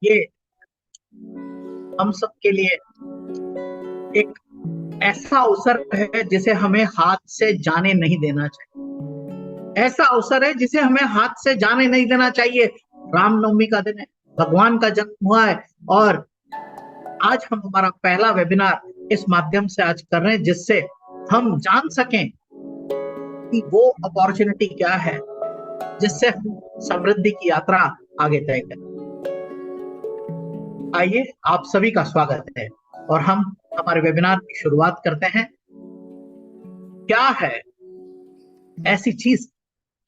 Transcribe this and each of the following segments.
ये हम सब के लिए एक ऐसा अवसर है जिसे हमें हाथ से जाने नहीं देना चाहिए। ऐसा अवसर है जिसे हमें हाथ से जाने नहीं देना चाहिए। रामनवमी का दिन है, भगवान का जन्म हुआ है, और आज हम हमारा पहला वेबिनार इस माध्यम से आज कर रहे हैं, जिससे हम जान सकें कि वो अपॉर्चुनिटी क्या है जिससे हम समृद्धि की यात्रा आगे तय करें। आइए, आप सभी का स्वागत है और हम हमारे वेबिनार की शुरुआत करते हैं। क्या है ऐसी चीज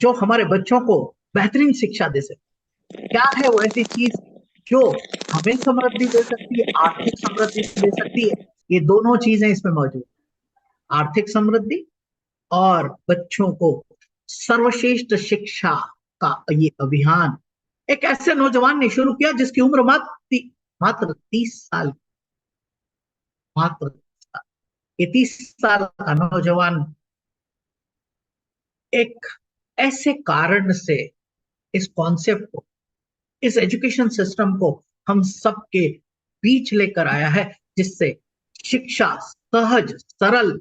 जो हमारे बच्चों को बेहतरीन शिक्षा दे सकती है? क्या है वो ऐसी चीज जो हमें समृद्धि दे सकती है, आर्थिक समृद्धि दे सकती है? ये दोनों चीजें इसमें मौजूद हैं, आर्थिक समृद्धि और बच्चों को सर्वश्रेष्ठ शिक्षा का ये अभियान एक ऐसे नौजवान ने शुरू किया जिसकी उम्र मात्र 30 साल। मात्र 30 साल। ये 30 साल का नौजवान एक ऐसे कारण से इस कॉन्सेप्ट को, इस एजुकेशन सिस्टम को हम सबके बीच लेकर आया है, जिससे शिक्षा सहज, सरल,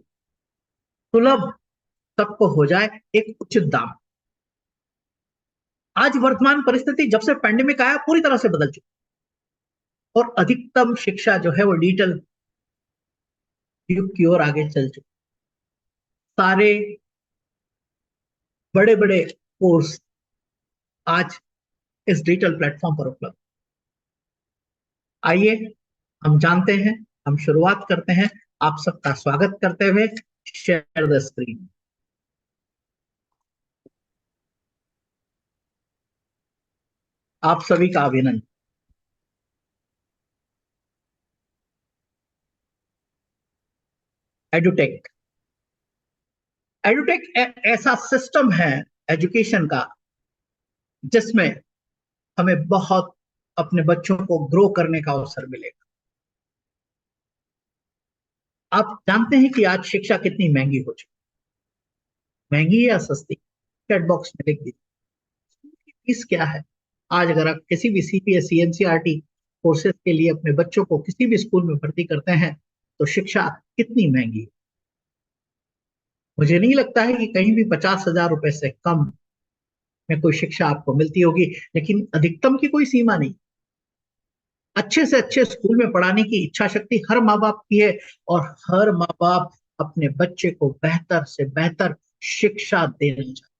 सुलभ सबको हो जाए एक उचित दाम। आज वर्तमान परिस्थिति जब से पैंडेमिक आया पूरी तरह से बदल चुकी, और अधिकतम शिक्षा जो है वो डिजिटल युग की ओर आगे चल चुकी। सारे बड़े बड़े कोर्स आज इस डिजिटल प्लेटफॉर्म पर उपलब्ध। आइए हम जानते हैं, हम शुरुआत करते हैं आप सबका स्वागत करते हुए। Share the screen. आप सभी का अभिनंदन। एडुटेक। एडुटेक ऐसा सिस्टम है एजुकेशन का जिसमें हमें बहुत अपने बच्चों को ग्रो करने का अवसर मिलेगा। आप जानते हैं कि आज शिक्षा कितनी महंगी हो चुकी है। महंगी या सस्ती? चैट बॉक्स में लिख दीजिए। फीस क्या है? आज अगर आप किसी भी सीपीएसई एनसीईआरटी कोर्सेज के लिए अपने बच्चों को किसी भी स्कूल में भर्ती करते हैं तो शिक्षा कितनी महंगी है। मुझे नहीं लगता है कि कहीं भी 50,000 रुपए से कम में कोई शिक्षा आपको मिलती होगी, लेकिन अधिकतम की कोई सीमा नहीं। अच्छे से अच्छे स्कूल में पढ़ाने की इच्छा शक्ति हर माँ बाप की है, और हर माँ बाप अपने बच्चे को बेहतर से बेहतर शिक्षा देना चाहते हैं,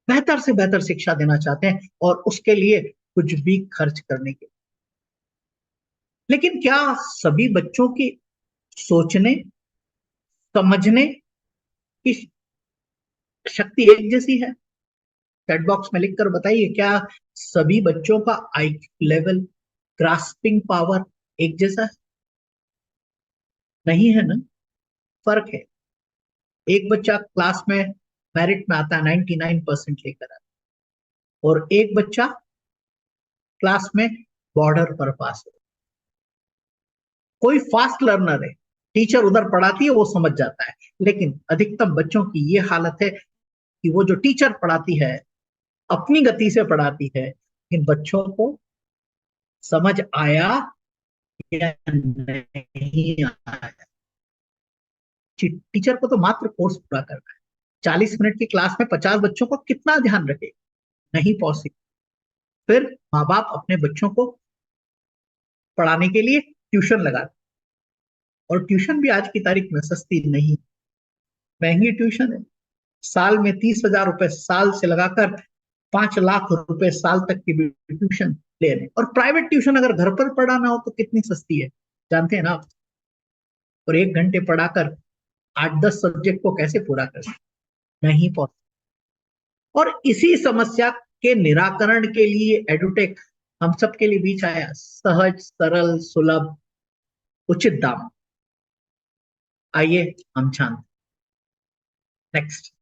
बेहतर से बेहतर शिक्षा देना चाहते हैं, और उसके लिए कुछ भी खर्च करने के। लेकिन क्या सभी बच्चों की सोचने, समझने की शक्ति एक जैसी है? चैट बॉक्स में लिखकर बताइए, क्या सभी बच्चों का आईक्यू लेवल, ग्रास्पिंग पावर एक जैसा है? नहीं है ना। फर्क है। एक बच्चा क्लास में मेरिट में आता है, 99% लेकर आता है, और एक बच्चा क्लास में बॉर्डर पर पास है। कोई फास्ट लर्नर है, टीचर उधर पढ़ाती है वो समझ जाता है, लेकिन अधिकतम बच्चों की ये हालत है कि वो जो टीचर पढ़ाती है अपनी गति से पढ़ाती है, लेकिन बच्चों को समझ आया या नहीं आया। टीचर को तो मात्र कोर्स पूरा करना है। 40 मिनट की क्लास में 50 बच्चों को कितना ध्यान रखे? नहीं पॉसिबल। फिर माँ बाप अपने बच्चों को पढ़ाने के लिए ट्यूशन लगाते, और ट्यूशन भी आज की तारीख में सस्ती नहीं, महंगी ट्यूशन है। साल में 30,000 रुपए साल से लगाकर 5 लाख रुपए साल तक की भी ट्यूशन ले रहे हैं। और प्राइवेट ट्यूशन अगर घर पर पढ़ाना हो तो कितनी सस्ती है, जानते हैं ना आप? और 1 घंटे पढ़ाकर 8-10 सब्जेक्ट को कैसे पूरा कर सकते? नहीं पॉसिबल। और इसी समस्या के निराकरण के लिए एडुटेक हम सबके लिए बीच आया, सहज, सरल, सुलभ, उचित दाम। आइए हम जानते। Next.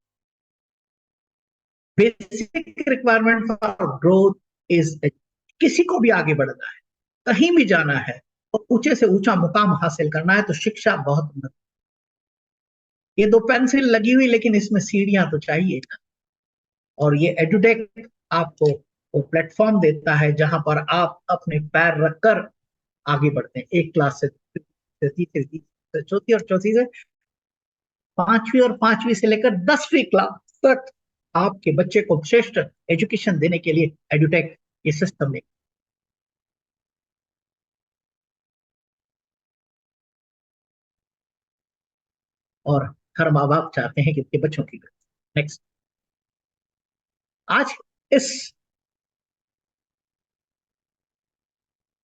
Basic requirement for growth is, किसी को भी आगे बढ़ना है, कहीं भी जाना है और ऊंचे से ऊंचा मुकाम हासिल करना है तो शिक्षा बहुत उन्नत। ये दो पेंसिल लगी हुई, लेकिन इसमें सीढ़ियां तो चाहिए ना। और ये एडुटेक आपको वो प्लेटफॉर्म देता है जहां पर आप अपने पैर रखकर आगे बढ़ते हैं, एक क्लास से तीसरी, तीसरी से चौथी, और चौथी से पांचवी, और पांचवी से लेकर 10वीं क्लास तक आपके बच्चे को श्रेष्ठ एजुकेशन देने के लिए एडुटेक ये सिस्टम है। और हर माँ बाप चाहते हैं कि उनके बच्चों की नेक्स्ट। आज इस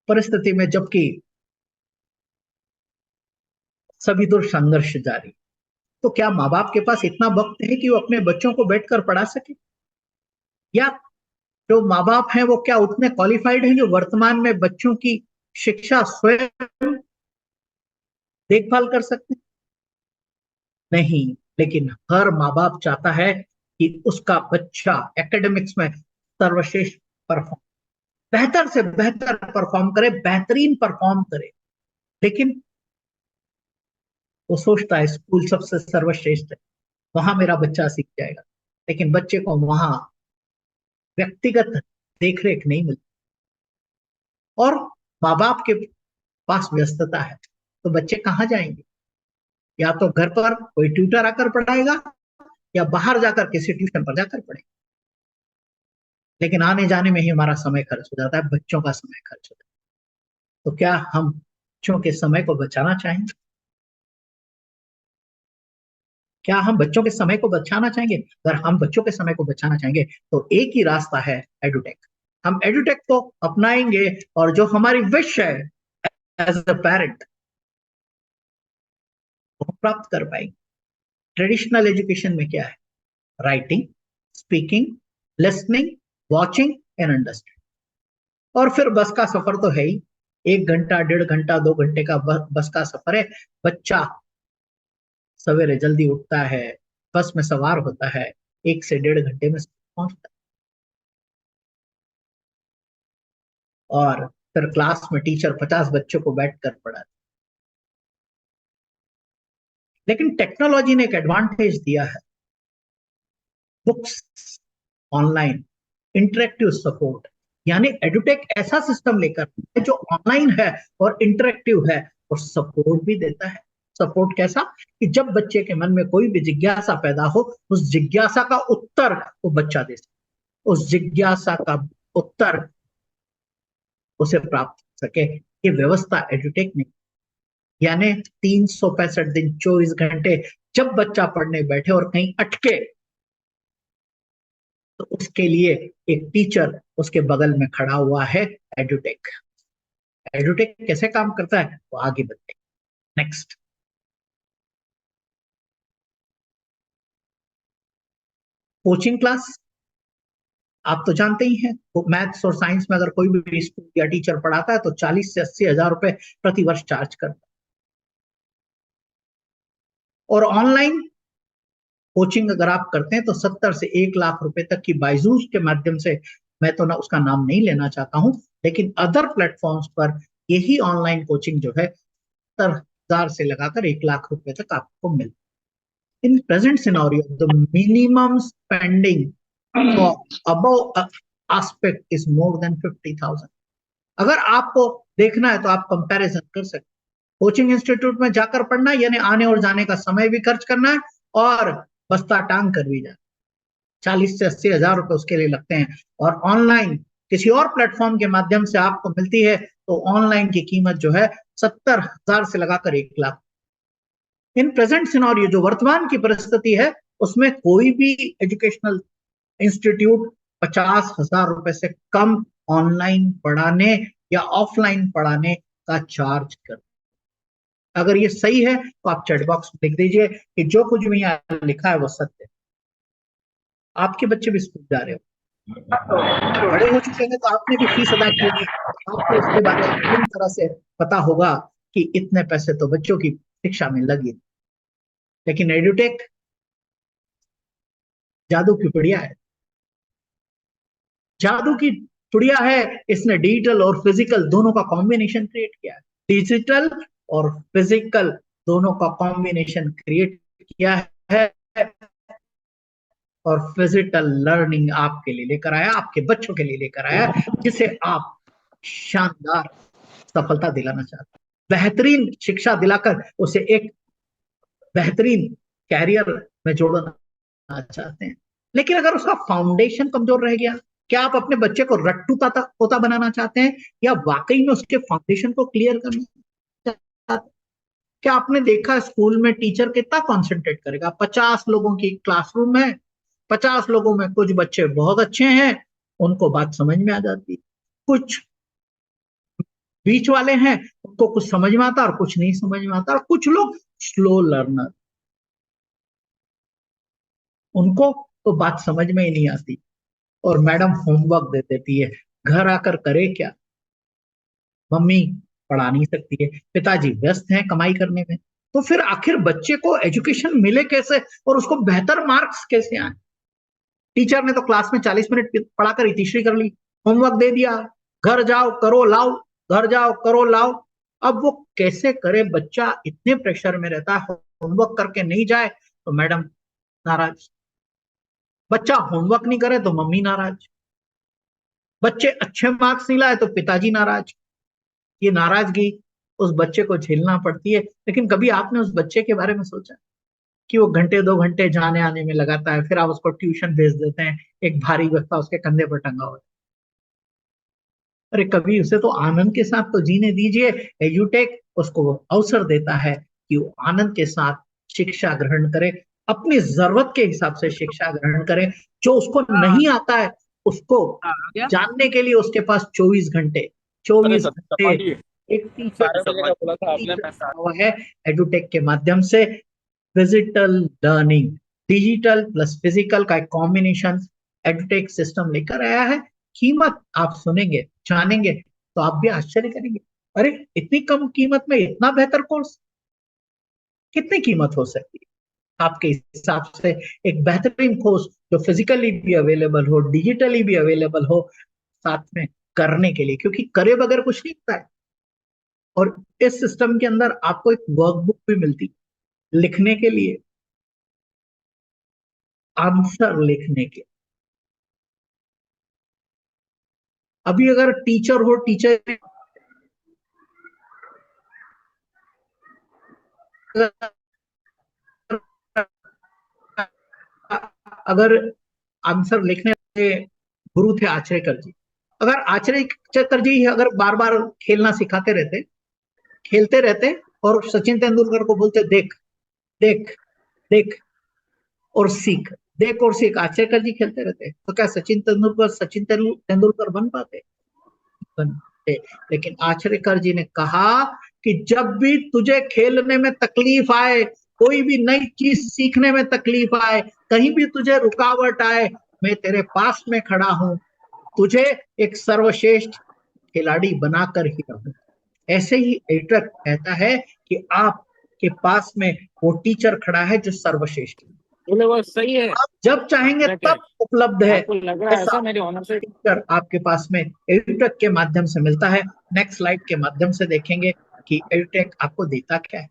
परिस्थिति में जबकि सभी दूर संघर्ष जारी, तो क्या माँ बाप के पास इतना वक्त है कि वो अपने बच्चों को बैठकर पढ़ा सके? या जो माँ बाप हैं वो क्या उतने क्वालिफाइड हैं जो वर्तमान में बच्चों की शिक्षा स्वयं देखभाल कर सकते हैं? नहीं। लेकिन हर माँ बाप चाहता है कि उसका बच्चा एकेडमिक्स में सर्वश्रेष्ठ परफॉर्म, बेहतर से बेहतर परफॉर्म करे, बेहतरीन परफॉर्म करे। लेकिन वो सोचता है स्कूल सबसे सर्वश्रेष्ठ है, वहां मेरा बच्चा सीख जाएगा। लेकिन बच्चे को वहां व्यक्तिगत देखरेख नहीं मिलती, और माँ बाप के पास व्यस्तता है, तो बच्चे कहाँ जाएंगे? या तो घर पर कोई ट्यूटर आकर पढ़ाएगा, या बाहर जाकर किसी ट्यूशन पर जाकर पढ़ेगा। लेकिन आने जाने में ही हमारा समय खर्च हो जाता है, बच्चों का समय खर्च होता है। तो क्या हम बच्चों के समय को बचाना चाहेंगे? क्या हम बच्चों के समय को बचाना चाहेंगे? अगर हम बच्चों के समय को बचाना चाहेंगे तो एक ही रास्ता है, एडुटेक। हम एडुटेक को अपनाएंगे, और जो हमारी विश है एज अ पेरेंट, वो प्राप्त कर पाएंगे। ट्रेडिशनल एजुकेशन में क्या है? Writing, speaking, listening, watching and understanding. और फिर बस का सफर तो है ही, 1 घंटा, 1.5 घंटा, 2 घंटे का बस का सफर है। बच्चा सवेरे जल्दी उठता है, बस में सवार होता है, 1 से 1.5 घंटे में पहुंचता है, और फिर क्लास में टीचर 50 बच्चों को बैठकर पढ़ाता है। लेकिन टेक्नोलॉजी ने एक एडवांटेज दिया है, बुक्स, ऑनलाइन, इंटरेक्टिव सपोर्ट। यानी एडुटेक ऐसा सिस्टम लेकर है जो ऑनलाइन है और इंटरेक्टिव है, और सपोर्ट भी देता है। सपोर्ट कैसा? कि जब बच्चे के मन में कोई भी जिज्ञासा पैदा हो, उस जिज्ञासा का उत्तर वो बच्चा दे सके, उस जिज्ञासा का उत्तर उसे प्राप्त हो सके। ये व्यवस्था एडुटेक ने, यानी 365 दिन 24 घंटे जब बच्चा पढ़ने बैठे और कहीं अटके, तो उसके लिए एक टीचर उसके बगल में खड़ा हुआ है, एडुटेक। एडुटेक कैसे काम करता है वो आगे बढ़ते हैं। नेक्स्ट। कोचिंग क्लास, आप तो जानते ही हैं, तो मैथ्स और साइंस में अगर कोई भी स्कूल या टीचर पढ़ाता है तो 40 से 80 हजार रुपए प्रति वर्ष चार्ज करता है। और ऑनलाइन कोचिंग अगर आप करते हैं तो 70 से 1 लाख रुपए तक की बायजूस के माध्यम से, मैं तो ना उसका नाम नहीं लेना चाहता हूं, लेकिन अदर प्लेटफॉर्म्स पर यही ऑनलाइन कोचिंग जो है 70 हजार से लगाकर 1 लाख रुपए तक आपको मिल। In present scenario the minimum spending for above aspect is more than 50,000। अगर आपको देखना है तो आप कंपैरिजन कर सकते। कोचिंग इंस्टीट्यूट में जाकर पढ़ना यानी आने और जाने का समय भी खर्च करना है, और बस्ता टांग कर भी जाना, 40 से 80 हजार रुपए उसके लिए लगते हैं। और ऑनलाइन किसी और प्लेटफॉर्म के माध्यम से आपको मिलती है, तो ऑनलाइन की कीमत जो है 70 हजार से लगाकर 1 लाख। इन प्रेजेंट सिनेरियो जो वर्तमान की परिस्थिति है, उसमें कोई भी एजुकेशनल इंस्टीट्यूट 50 हजार रुपए से कम ऑनलाइन पढ़ाने या ऑफलाइन पढ़ाने का चार्ज कर। अगर ये सही है तो आप चैट बॉक्स में लिख दीजिए कि जो कुछ भी यहाँ लिखा है वो सत्य है। आपके बच्चे भी स्कूल जा रहे हो, बड़े हो चुके हैं, तो आपने भी फीस अदा की होगी, आपको इसके बारे में पूरी तरह से पता होगा कि इतने पैसे तो बच्चों की शिक्षा में लगे। लेकिन एडुटेक जादू की बढ़िया है, जादू की चिड़िया है। इसने डिजिटल और फिजिकल दोनों का कॉम्बिनेशन क्रिएट किया है, डिजिटल और फिजिकल दोनों का कॉम्बिनेशन क्रिएट किया है, और फिजिकल लर्निंग आपके लिए लेकर आया, आपके बच्चों के लिए लेकर आया, जिसे आप शानदार सफलता दिलाना चाहते हैं, बेहतरीन शिक्षा दिलाकर उसे एक बेहतरीन कैरियर में जोड़ना चाहते हैं। लेकिन अगर उसका फाउंडेशन कमजोर रह गया, क्या आप अपने बच्चे को रट्टू तोता बनाना चाहते हैं, या वाकई में उसके फाउंडेशन को क्लियर करना चाहते हैं? क्या आपने देखा स्कूल में टीचर कितना कंसंट्रेट करेगा? 50 लोगों की क्लासरूम है, 50 लोगों में कुछ बच्चे बहुत अच्छे हैं, उनको बात समझ में आ जाती है, कुछ बीच वाले हैं, उनको कुछ समझ में आता और कुछ नहीं समझ में आता, और कुछ लोग स्लो लर्नर, उनको तो बात समझ में ही नहीं आती, और मैडम होमवर्क दे देती है, घर आकर करे क्या? मम्मी पढ़ा नहीं सकती है, पिताजी व्यस्त हैं कमाई करने में, तो फिर आखिर बच्चे को एजुकेशन मिले कैसे और उसको बेहतर मार्क्स कैसे आए? टीचर ने तो क्लास में 40 मिनट पढ़ाकर तीसरी कर ली, होमवर्क दे दिया, घर जाओ करो लाओ, घर जाओ करो लाओ। अब वो कैसे करे? बच्चा इतने प्रेशर में रहता है, होमवर्क करके नहीं जाए तो मैडम नाराज, बच्चा होमवर्क नहीं करे तो मम्मी नाराज, बच्चे अच्छे मार्क्स नहीं लाए तो पिताजी नाराज। ये नाराजगी उस बच्चे को झेलना पड़ती है। लेकिन कभी आपने उस बच्चे के बारे में सोचा कि वो घंटे 2 घंटे जाने आने में लगाता है, फिर आप उसको ट्यूशन भेज देते हैं, एक भारी बस्ता उसके कंधे पर टंगा हुआ है? अरे कभी उसे तो आनंद के साथ तो जीने दीजिए। एजुटेक उसको अवसर देता है कि वो आनंद के साथ शिक्षा ग्रहण करे, अपनी जरूरत के हिसाब से शिक्षा ग्रहण करे। जो उसको हाँ नहीं आता है उसको हाँ, आ गया। जानने के लिए उसके पास 24 घंटे, अरे 24 घंटे सत्पाली एक टीचर 12 बजे का बोला था आपने, मैं बना हुआ है एडुटेक के माध्यम से। Digital learning, digital plus physical का एक कॉम्बिनेशन एडुटेक सिस्टम लेकर आया है। कीमत आप सुनेंगे जानेंगे तो आप भी आश्चर्य करेंगे, अरे इतनी कम कीमत में इतना बेहतर कोर्स, कितनी कीमत हो सकती है आपके हिसाब से? एक बेहतरीन कोर्स जो फिजिकली भी अवेलेबल हो, डिजिटली भी अवेलेबल हो, साथ में करने के लिए, क्योंकि करे बगैर कुछ नहीं होता है। और इस सिस्टम के अंदर आपको एक वर्कबुक भी मिलती है लिखने के लिए, आंसर लिखने के। अभी अगर टीचर हो, टीचर अगर आंसर लिखने से गुरु थे आचरेकर जी, अगर आचरेकर जी अगर बार बार खेलना सिखाते रहते, खेलते रहते, और सचिन तेंदुलकर को बोलते देख देख देख और सीख, देख और सीख, आचरेकर जी खेलते रहते, तो क्या सचिन तेंदुलकर बन पाते? बनते। लेकिन आचरेकर जी ने कहा कि जब भी तुझे खेलने में तकलीफ आए, कोई भी नई चीज सीखने में तकलीफ आए, कहीं भी तुझे रुकावट आए, मैं तेरे पास में खड़ा हूं, तुझे एक सर्वश्रेष्ठ खिलाड़ी बनाकर ही रहूं। ऐसे ही एडुटेक कहता है कि आपके पास में वो टीचर खड़ा है जो सर्वश्रेष्ठ है। बोले वो सही है। आप जब चाहेंगे क्या क्या तब उपलब्ध है। आपको लग रहा है ऐसा ऐसा मेरे ऑनर से? टीचर आपके पास में एडुटेक के माध्यम से मिलता है। नेक्स्ट स्लाइड के माध्यम से देखेंगे कि एडुटेक आपको देता क्या है।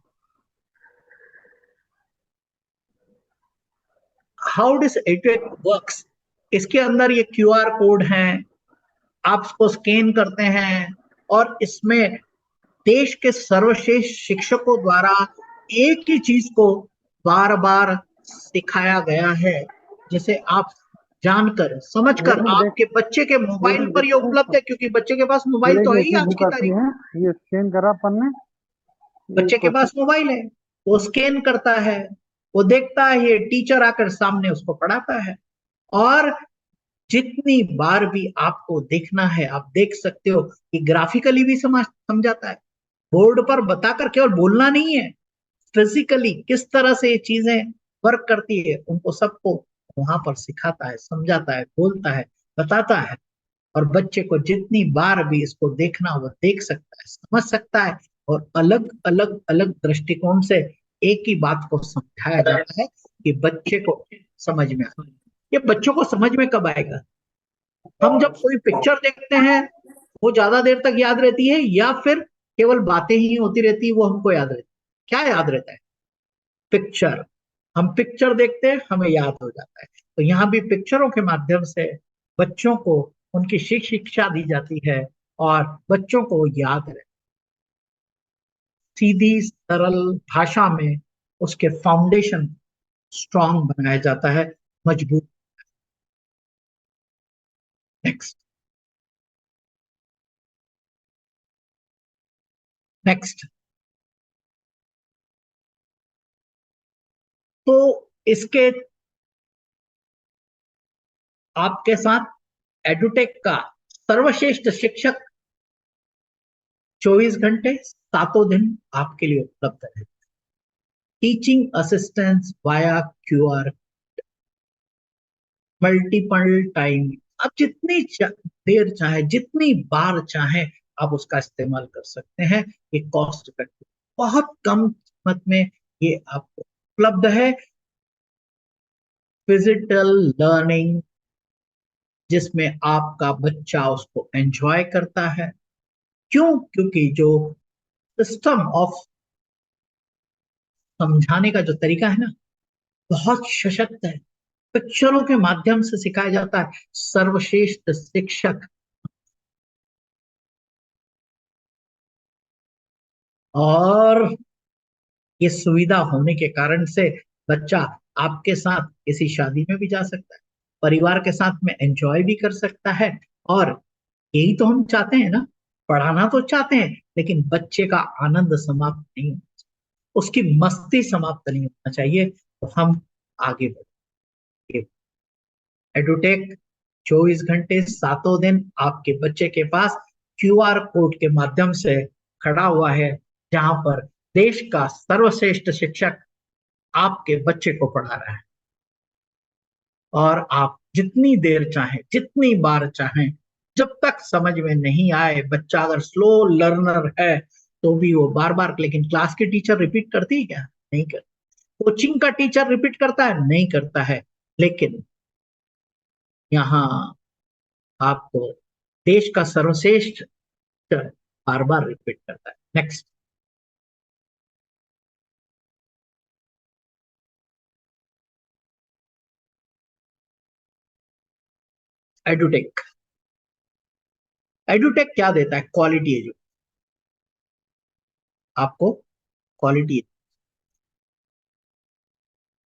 हाउ दिस एडुटेक वर्क्स, इसके अंदर ये क्यूआर कोड है, आप इसको स्कैन करते हैं, और इसमें देश के सर्वश्रेष्ठ शिक्षकों द्वारा एक ही चीज को बार बार सिखाया गया है, जिसे आप जानकर समझकर इसमें देख, आपके बच्चे के मोबाइल इसमें पर ये देखते उपलब्ध हैं, है, क्योंकि बच्चे के पास मोबाइल तो है ही इसमें आज बुक की आती तारीख है, ये स्कैन करा अपन ने, में। ये बच्चे के पास क्वेश्चन। मोबाइल है, वो स्कैन करता है, वो देखता है, ये टीचर आकर सामने उसको पढ़ाता है, और जितनी बार भी आपको देखना है आप देख सकते हो कि ग्राफिकली भी समझाता है, बोर्ड पर बताकर केवल बोलना नहीं है, फिजिकली किस तरह से ये चीजें वर्क करती है उनको सबको वहां पर सिखाता है, समझाता है, बोलता है, बताता है। और बच्चे को जितनी बार भी इसको देखना वो देख सकता है, समझ सकता है, और अलग अलग अलग दृष्टिकोण से एक ही बात को समझाया जाता है कि बच्चे को समझ में आए। ये बच्चों को समझ में कब आएगा? हम जब कोई पिक्चर देखते हैं वो ज्यादा देर तक याद रहती है, या फिर केवल बातें ही होती रहती है वो हमको याद रहती है? क्या याद रहता है? पिक्चर। हम पिक्चर देखते हैं हमें याद हो जाता है। तो यहाँ भी पिक्चरों के माध्यम से बच्चों को उनकी शिक्षा दी जाती है और बच्चों को याद रहे, सीधी सरल भाषा में उसके फाउंडेशन स्ट्रांग बनाया जाता है, मजबूत। नेक्स्ट नेक्स्ट तो इसके आपके साथ एडुटेक का सर्वश्रेष्ठ शिक्षक 24 घंटे 7 दिन आपके लिए उपलब्ध है। Teaching assistance via QR, multiple time, आप जितनी देर चाहे जितनी बार चाहे आप उसका इस्तेमाल कर सकते हैं। ये कॉस्ट इफेक्टिव, बहुत कम कीमत में ये आपको उपलब्ध है। फिजिकल लर्निंग जिसमें आपका बच्चा उसको एंजॉय करता है। क्यों? क्योंकि जो सिस्टम ऑफ समझाने का जो तरीका है ना, बहुत सशक्त है। पिक्चरों के माध्यम से सिखाया जाता है। सर्वश्रेष्ठ शिक्षक, और ये सुविधा होने के कारण से बच्चा आपके साथ किसी शादी में भी जा सकता है, परिवार के साथ में एंजॉय भी कर सकता है। और यही तो हम चाहते हैं ना, पढ़ाना तो चाहते हैं लेकिन बच्चे का आनंद समाप्त नहीं होना चाहिए, उसकी मस्ती समाप्त नहीं होना चाहिए। तो हम आगे बढ़े। एडुटेक 24 घंटे 7 दिन आपके बच्चे के पास क्यूआर कोड के माध्यम से खड़ा हुआ है, जहां पर देश का सर्वश्रेष्ठ शिक्षक आपके बच्चे को पढ़ा रहा है। और आप जितनी देर चाहें जितनी बार चाहें, जब तक समझ में नहीं आए, बच्चा अगर स्लो लर्नर है तो भी वो बार बार, लेकिन क्लास की टीचर रिपीट करती है क्या? नहीं करती। कोचिंग का टीचर रिपीट करता है? नहीं करता है। लेकिन यहाँ आपको देश का सर्वश्रेष्ठ बार बार रिपीट करता है। Next edutech. एडुटेक क्या देता है? क्वालिटी एजुकेशन, आपको क्वालिटी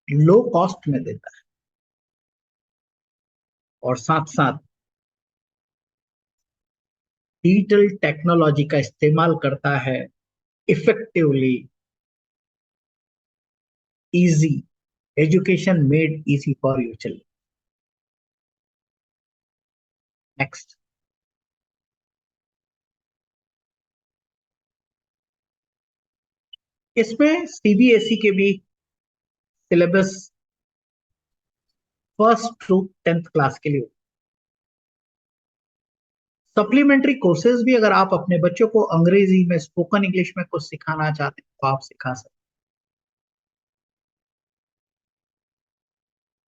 लो कॉस्ट में देता है, और साथ साथ डिजिटल टेक्नोलॉजी का इस्तेमाल करता है effectively. Easy education made easy for you children. Next इसमें सीबीएसई के भी syllabus first to 10th class के लिए। सप्लीमेंट्री कोर्सेज भी, अगर आप अपने बच्चों को अंग्रेजी में, स्पोकन इंग्लिश में कुछ सिखाना चाहते हैं तो आप सिखा सकते हैं।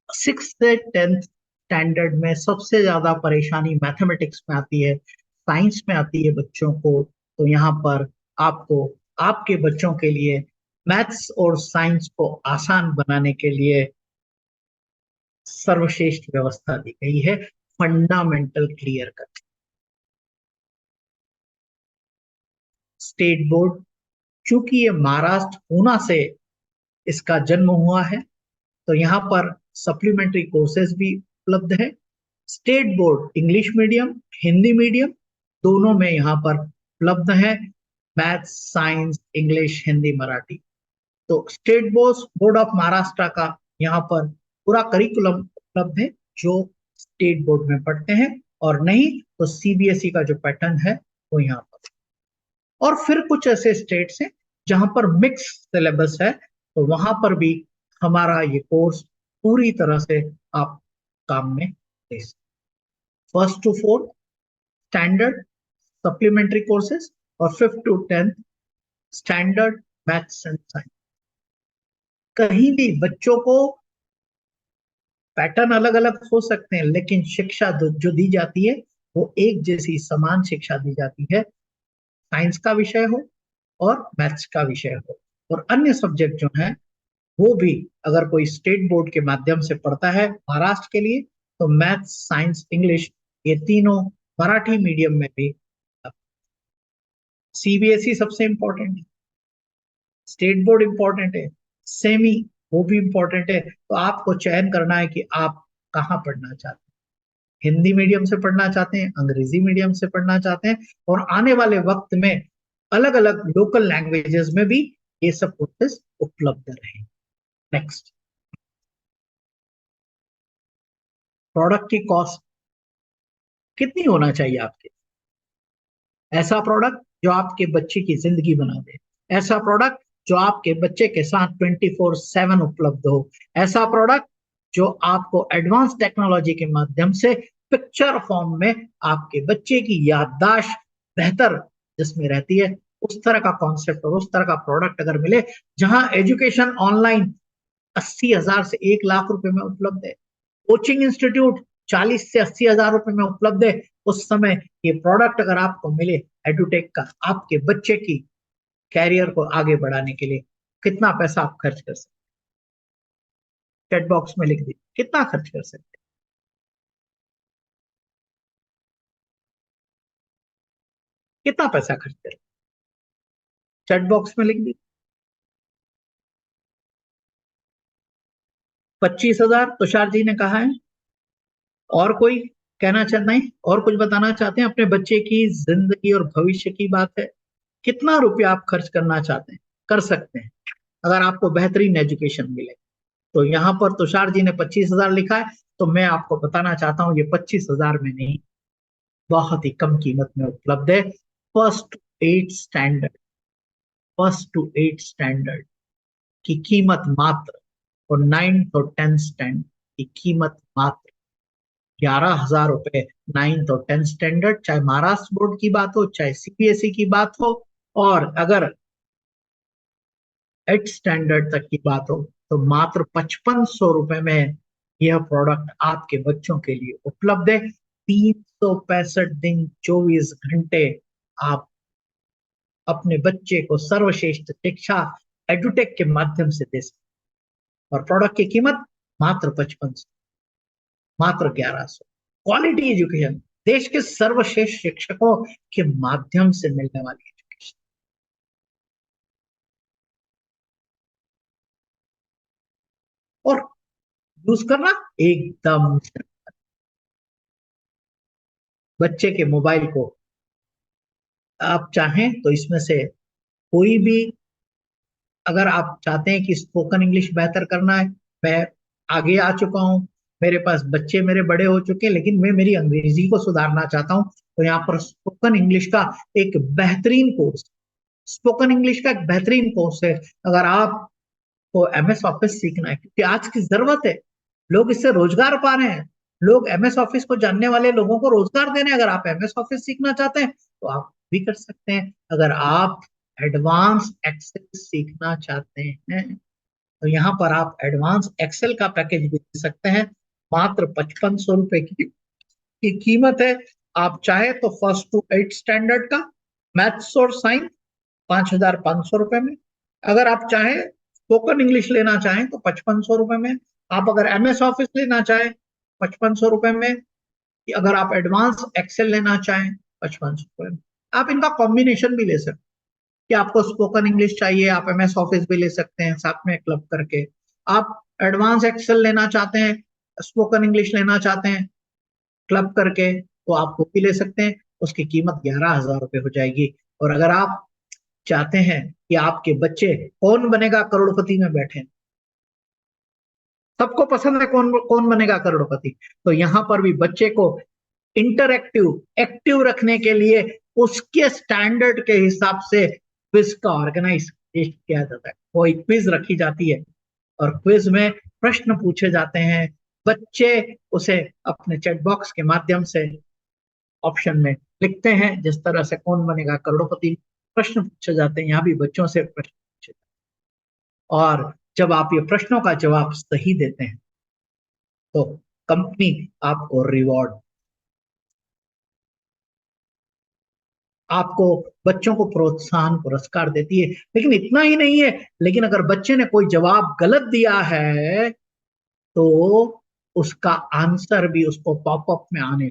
6th से 10th स्टैंडर्ड में सबसे ज्यादा परेशानी मैथमेटिक्स में आती है, साइंस में आती है बच्चों को। तो यहाँ पर आपको आपके बच्चों के लिए मैथ्स और साइंस को आसान बनाने के लिए सर्वश्रेष्ठ व्यवस्था दी गई है, फंडामेंटल क्लियर कर। स्टेट बोर्ड, चूंकि ये महाराष्ट्र पूना से इसका जन्म हुआ है, तो यहाँ पर सप्लीमेंट्री कोर्सेज भी उपलब्ध है। State board English medium, Hindi medium दोनों में यहाँ पर उपलब्ध है। Maths, science, English, Hindi, Marathi. तो स्टेट बोर्ड ऑफ महाराष्ट्र का यहाँ पर पूरा करिकुलम उपलब्ध है जो स्टेट बोर्ड में पढ़ते हैं, और नहीं तो सीबीएसई का जो पैटर्न है वो यहाँ पर। और फिर कुछ ऐसे स्टेट्स हैं जहां पर मिक्स सिलेबस है, तो वहां पर भी हमारा ये कोर्स पूरी तरह से आप काम में ले सकते। First to fourth standard supplementary courses, और 5th to 10th standard maths and science. कहीं भी बच्चों को पैटर्न अलग अलग हो सकते हैं, लेकिन शिक्षा जो दी जाती है वो एक जैसी समान शिक्षा दी जाती है। साइंस का विषय हो और मैथ्स का विषय हो, और अन्य सब्जेक्ट जो है वो भी अगर कोई स्टेट बोर्ड के माध्यम से पढ़ता है महाराष्ट्र के लिए, तो मैथ्स, साइंस, इंग्लिश ये तीनों मराठी मीडियम में भी। सीबीएसई सबसे इंपॉर्टेंट है, स्टेट बोर्ड इंपॉर्टेंट है, सेमी वो भी इंपॉर्टेंट है। तो आपको चयन करना है कि आप कहाँ पढ़ना चाहते हैं, हिंदी मीडियम से पढ़ना चाहते हैं, अंग्रेजी मीडियम से पढ़ना चाहते हैं, और आने वाले वक्त में अलग अलग लोकल लैंग्वेजेस में भी ये सब कोर्सेज उपलब्ध रहे। नेक्स्ट, प्रोडक्ट की कॉस्ट कितनी होना चाहिए आपके, ऐसा प्रोडक्ट जो आपके बच्चे की जिंदगी बना दे, ऐसा प्रोडक्ट जो आपके बच्चे के साथ 24/7 उपलब्ध हो, ऐसा प्रोडक्ट जो आपको एडवांस टेक्नोलॉजी के माध्यम से पिक्चर फॉर्म में आपके बच्चे की याददाश्त बेहतर जिसमें रहती है, उस तरह का कॉन्सेप्ट और उस तरह का प्रोडक्ट अगर मिले, जहां एजुकेशन ऑनलाइन 80,000 से 1 लाख रुपए में उपलब्ध है, कोचिंग इंस्टीट्यूट 40 से 80 हजार रुपए में उपलब्ध है, उस समय ये प्रोडक्ट अगर आपको मिले एडुटेक का, आपके बच्चे की कैरियर को आगे बढ़ाने के लिए कितना पैसा आप खर्च कर सकते हैं, चैट बॉक्स में लिख दीजिए कितना खर्च कर सकते हैं, कितना पैसा खर्च करें, चैट बॉक्स में लिख दीजिए। 25,000 तुषार जी ने कहा है। और कोई कहना चाहते हैं, और कुछ बताना चाहते हैं, अपने बच्चे की जिंदगी और भविष्य की बात है, कितना रुपया आप खर्च करना चाहते हैं, कर सकते हैं अगर आपको बेहतरीन एजुकेशन मिले। तो यहाँ पर तुषार जी ने 25,000 लिखा है, तो मैं आपको बताना चाहता हूँ ये 25,000 में नहीं, बहुत ही कम कीमत में उपलब्ध है। First to eight standard, first to eight standard की कीमत मात्र, और 9 और 10 स्टैंडर्ड की कीमत मात्र 11,000 रुपए। 9 और 10 स्टैंडर्ड, चाहे महाराष्ट्र बोर्ड की बात हो, चाहे सीबीएसई की बात हो, और अगर 8 स्टैंडर्ड तक की बात हो तो मात्र 5500 रुपए में यह प्रोडक्ट आपके बच्चों के लिए उपलब्ध है। 365 दिन 24 घंटे आप अपने बच्चे को सर्वश्रेष्ठ शिक्षा एडुटेक के माध्यम से दे सकते, और प्रोडक्ट की कीमत मात्र 5500, मात्र 1100। क्वालिटी एजुकेशन, देश के सर्वश्रेष्ठ शिक्षकों के माध्यम से मिलने वाली एजुकेशन, और यूज करना एकदम बच्चे के मोबाइल को आप चाहें तो इसमें से कोई भी, अगर आप चाहते हैं कि स्पोकन इंग्लिश बेहतर करना है, मैं आगे आ चुका हूं, मेरे पास बच्चे मेरे बड़े हो चुके हैं, लेकिन मैं मेरी अंग्रेजी को सुधारना चाहता हूं, तो यहाँ पर स्पोकन इंग्लिश का एक बेहतरीन कोर्स, स्पोकन इंग्लिश का एक बेहतरीन कोर्स है। अगर आपको एमएस ऑफिस सीखना है, क्योंकि आज की जरूरत है, लोग इससे रोजगार पा रहे हैं, लोग एमएस ऑफिस को जानने वाले लोगों को रोजगार दे रहे हैं, अगर आप एमएस ऑफिस सीखना चाहते हैं तो आप भी कर सकते हैं। अगर आप एडवांस एक्सेल सीखना चाहते हैं तो यहाँ पर आप एडवांस एक्सेल का पैकेज भी ले सकते हैं, मात्र 5500 रुपए की कीमत है। आप चाहे तो फर्स्ट टू एट स्टैंडर्ड का मैथ्स और साइंस 5,500 रुपए में, अगर आप चाहें स्पोकन इंग्लिश लेना चाहें तो 5500 रुपए में, आप अगर एमएस ऑफिस लेना चाहें 5500 रुपए में, अगर आप एडवांस एक्सेल लेना चाहें 5500 रुपए में। आप इनका कॉम्बिनेशन भी ले सकते हैं कि आपको स्पोकन इंग्लिश चाहिए, आप एमएस ऑफिस भी ले सकते हैं साथ में क्लब करके, आप एडवांस एक्सेल लेना चाहते हैं, स्पोकन इंग्लिश लेना चाहते हैं क्लब करके, तो आप वो भी ले सकते हैं, उसकी कीमत 11,000 रुपए हो जाएगी। और अगर आप चाहते हैं कि आपके बच्चे कौन बनेगा करोड़पति में बैठे, सबको पसंद है कौन कौन बनेगा करोड़पति, तो यहां पर भी बच्चे को इंटरएक्टिव एक्टिव रखने के लिए उसके स्टैंडर्ड के हिसाब से क्विज का ऑर्गेनाइज किया जाता है, कोई क्विज रखी जाती है, और क्विज में प्रश्न पूछे जाते हैं, बच्चे उसे अपने चैट बॉक्स के माध्यम से ऑप्शन में लिखते हैं, जिस तरह से कौन बनेगा करोड़पति प्रश्न पूछे जाते हैं, यहाँ भी बच्चों से प्रश्न पूछे, और जब आप ये प्रश्नों का जवाब सही देते हैं तो कंपनी आपको रिवॉर्ड, आपको बच्चों को प्रोत्साहन पुरस्कार देती है। लेकिन इतना ही नहीं है, लेकिन अगर बच्चे ने कोई जवाब गलत दिया है तो उसका आंसर भी उसको पॉपअप में आने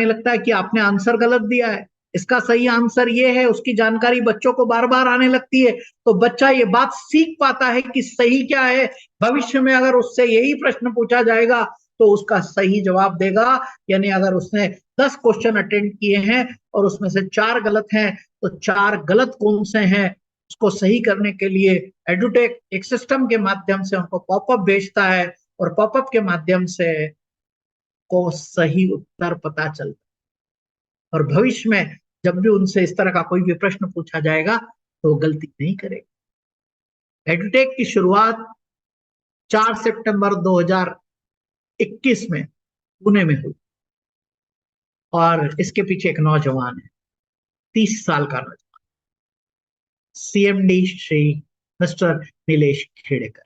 लगता है कि आपने आंसर गलत दिया है, इसका सही आंसर ये है। उसकी जानकारी बच्चों को बार बार आने लगती है, तो बच्चा ये बात सीख पाता है कि सही क्या है। भविष्य में अगर उससे यही प्रश्न पूछा जाएगा तो उसका सही जवाब देगा। यानी अगर उसने 10 क्वेश्चन अटेंड किए हैं और उसमें से 4 गलत हैं, तो 4 गलत कौन से हैं उसको सही करने के लिए एडुटेक एक सिस्टम के माध्यम से उनको पॉपअप भेजता है, और पॉपअप के माध्यम से को सही उत्तर पता चलता है। और भविष्य में जब भी उनसे इस तरह का कोई भी प्रश्न पूछा जाएगा तो वो गलती नहीं करेगा। एडुटेक की शुरुआत 4 सितंबर 2021 में पुणे में हुई, और इसके पीछे एक नौजवान है, 30 साल का नौजवान, सीएमडी श्री मिस्टर नीलेश खेड़ेकर।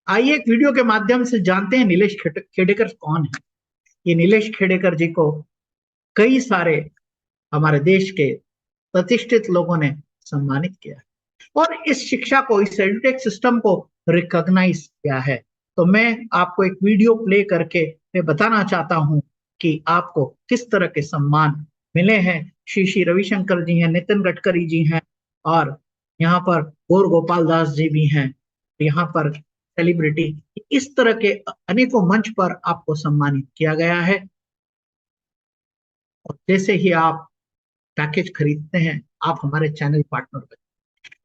आइए एक वीडियो के माध्यम से जानते हैं नीलेश खेड़ेकर कौन है। ये नीलेश खेड़ेकर जी को कई सारे हमारे देश के प्रतिष्ठित लोगों ने सम्मानित किया है, और इस शिक्षा को, इस एडुटेक सिस्टम को रिकॉग्नाइज किया है। तो मैं आपको एक वीडियो प्ले करके मैं बताना चाहता हूं कि आपको किस तरह के सम्मान मिले हैं। श्री श्री रविशंकर जी हैं, नितिन गडकरी जी हैं, और यहाँ पर गौर गोपाल दास जी भी हैं, यहाँ पर सेलिब्रिटी, इस तरह के अनेकों मंच पर आपको सम्मानित किया गया है। और जैसे ही आप पैकेज खरीदते हैं आप हमारे चैनल पार्टनर बने।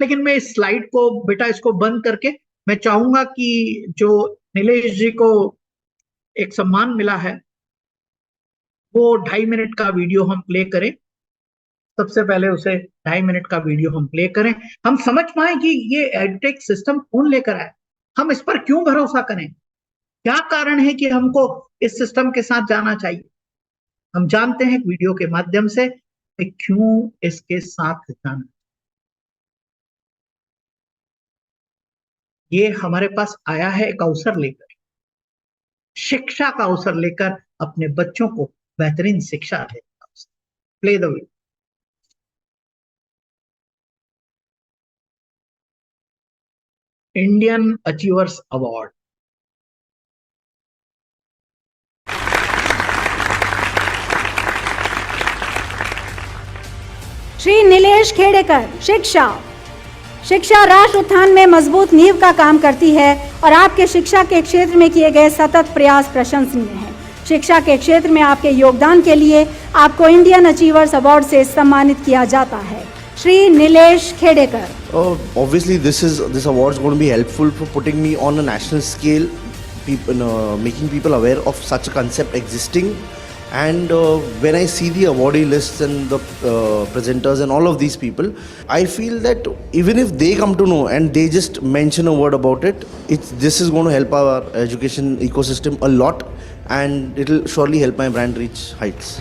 लेकिन मैं इस स्लाइड को बेटा इसको बंद करके मैं चाहूंगा कि जो नीलेश जी को एक सम्मान मिला है वो 2.5 मिनट का वीडियो हम प्ले करें। सबसे पहले उसे 2.5 मिनट का वीडियो हम प्ले करें, हम समझ पाए कि ये एडटेक सिस्टम कौन लेकर आए, हम इस पर क्यों भरोसा करें, क्या कारण है कि हमको इस सिस्टम के साथ जाना चाहिए। हम जानते हैं वीडियो के माध्यम से कि क्यों इसके साथ जाना। ये हमारे पास आया है एक अवसर लेकर, शिक्षा का अवसर लेकर, अपने बच्चों को बेहतरीन शिक्षा देने का अवसर। Play the video. Indian achievers award. Shri Nilesh Khedekar. शिक्षा राष्ट्र उत्थान में मजबूत नींव का काम करती है और आपके शिक्षा के क्षेत्र में किए गए सतत प्रयास प्रशंसनीय हैं। शिक्षा के क्षेत्र में आपके योगदान के लिए आपको इंडियन अचीवर्स अवार्ड से सम्मानित किया जाता है। Shri Nilesh Khedekar. Obviously, this award is going to be helpful for putting me on a national scale, making people aware of such a concept existing. And when I see the awardee lists and the presenters and all of these people, I feel that even if they come to know and they just mention a word about it, this is going to help our education ecosystem a lot, and it will surely help my brand reach heights.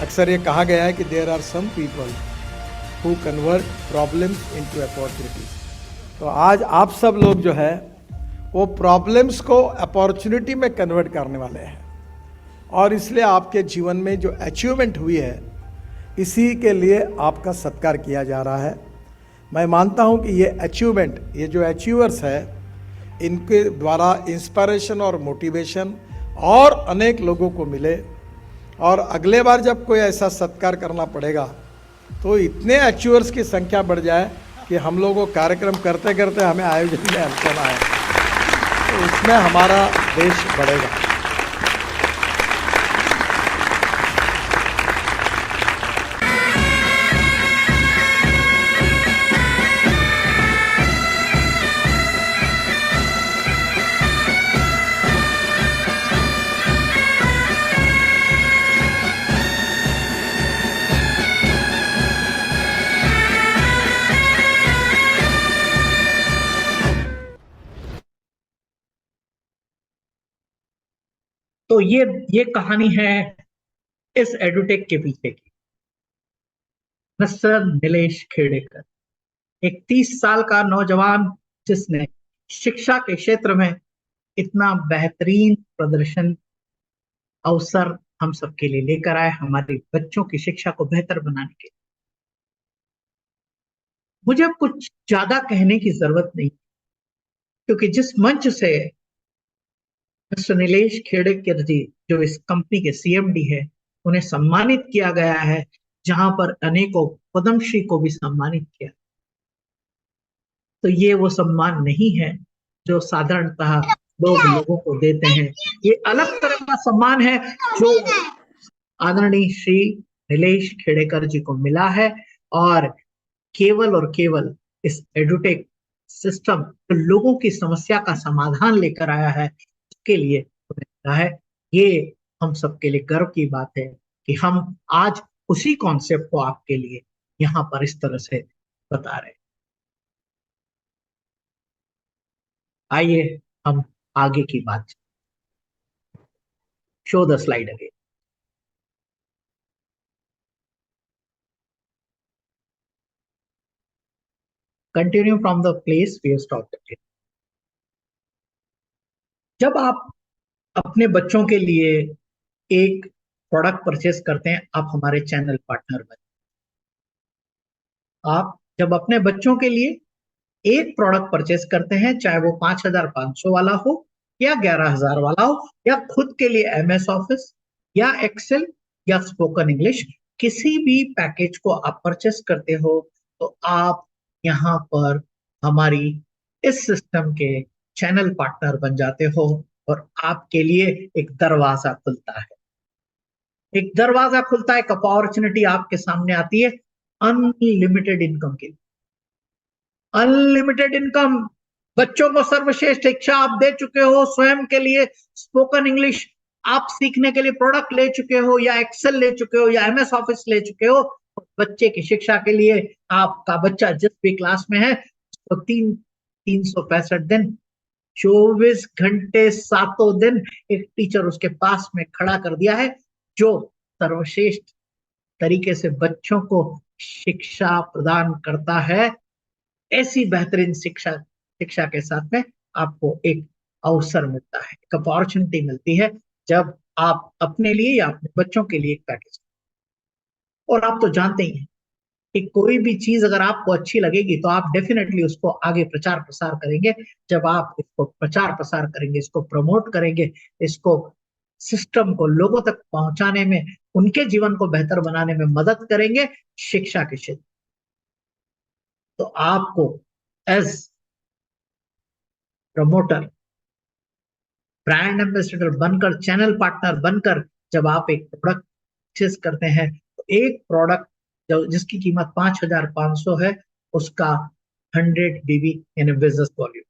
अक्सर ये कहा गया है कि there are some people who convert problems into opportunities. तो आज आप सब लोग जो है वो प्रॉब्लम्स को अपॉर्चुनिटी में कन्वर्ट करने वाले हैं, और इसलिए आपके जीवन में जो अचीवमेंट हुई है इसी के लिए आपका सत्कार किया जा रहा है। मैं मानता हूं कि ये अचीवमेंट, ये जो अचीवर्स है, इनके द्वारा इंस्पिरेशन और मोटिवेशन और अनेक लोगों को मिले, और अगले बार जब कोई ऐसा सत्कार करना पड़ेगा तो इतने अचीवर्स की संख्या बढ़ जाए कि हम लोगों को कार्यक्रम करते करते हमें आयोजन में अड़चन आए, तो इसमें हमारा देश बढ़ेगा। तो ये कहानी है इस एडुटेक के पीछे की। मिस्टर नीलेश खेड़ेकर, एक 30 साल का नौजवान जिसने शिक्षा के क्षेत्र में इतना बेहतरीन प्रदर्शन अवसर हम सबके लिए लेकर आए, हमारे बच्चों की शिक्षा को बेहतर बनाने के लिए। मुझे कुछ ज्यादा कहने की जरूरत नहीं, क्योंकि जिस मंच से मिस्टर नीलेश खेड़ेकर जी, जो इस कंपनी के सीएमडी है, उन्हें सम्मानित किया गया है, जहां पर अनेकों पद्मश्री को भी सम्मानित किया, तो ये वो सम्मान नहीं है जो साधारणतः लोग लोगों को देते हैं। ये अलग तरह का सम्मान है जो आदरणीय श्री नीलेश खेड़ेकर जी को मिला है, और केवल इस एडुटेक सिस्टम तो लोगों की समस्या का समाधान लेकर आया है, इसके लिए उन्हें मिला है। ये हम सबके लिए गर्व की बात है कि हम आज उसी कॉन्सेप्ट को आपके लिए यहाँ पर इस तरह से बता रहे हैं। आइए हम आगे की बात, show the slide again. Continue from the place we stopped it. जब आप अपने बच्चों के लिए एक प्रोडक्ट परचेस करते हैं, आप हमारे चैनल पार्टनर बने। आप जब अपने बच्चों के लिए एक प्रोडक्ट परचेस करते हैं, चाहे वो 5,500 वाला हो या 11,000 वाला हो, या खुद के लिए MS ऑफिस या एक्सेल या स्पोकन इंग्लिश, किसी भी पैकेज को आप परचेस करते हो, तो आप यहाँ पर हमारी इस सिस्टम के चैनल पार्टनर बन जाते हो, और आपके लिए एक दरवाजा खुलता है, एक दरवाजा खुलता है, एक अपॉर्चुनिटी आपके सामने आती है अनलिमिटेड इनकम के लिए। अनलिमिटेड इनकम, बच्चों को सर्वश्रेष्ठ शिक्षा आप दे चुके हो, स्वयं के लिए स्पोकन इंग्लिश आप सीखने के लिए प्रोडक्ट ले चुके हो, या एक्सेल ले चुके हो, या MS ऑफिस ले चुके हो। बच्चे की शिक्षा के लिए आपका बच्चा जिस भी क्लास में है, तो 365 दिन 24 घंटे 7 दिन एक टीचर उसके पास में खड़ा कर दिया है, जो सर्वश्रेष्ठ तरीके से बच्चों को शिक्षा प्रदान करता है। ऐसी बेहतरीन शिक्षा के साथ में आपको एक अवसर मिलता है, एक अपॉर्चुनिटी मिलती है, जब आप अपने लिए या अपने बच्चों के लिए एक पैकेज। और आप तो जानते ही हैं कि कोई भी चीज अगर आपको अच्छी लगेगी तो आप डेफिनेटली उसको आगे प्रचार प्रसार करेंगे। जब आप इसको प्रचार प्रसार करेंगे, इसको प्रमोट करेंगे, इसको सिस्टम को लोगों तक पहुंचाने में, उनके जीवन को बेहतर बनाने में मदद करेंगे शिक्षा के क्षेत्र, तो आपको एज प्रमोटर, ब्रांड एम्बेसडर बनकर, चैनल पार्टनर बनकर, जब आप एक प्रोडक्ट परचेस करते हैं, तो एक प्रोडक्ट जिसकी कीमत 5,500 है, उसका 100 BB यानी बिजनेस वॉल्यूम।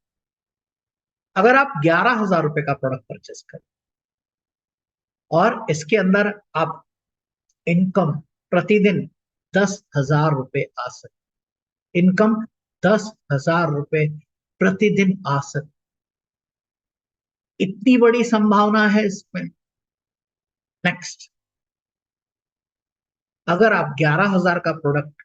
अगर आप 11,000 रुपए का प्रोडक्ट परचेस करें और इसके अंदर आप इनकम प्रतिदिन 10,000 रुपए आ सकते, इनकम 10,000 रुपए प्रतिदिन आ सकते, इतनी बड़ी संभावना है इसमें। नेक्स्ट, अगर आप 11,000 का प्रोडक्ट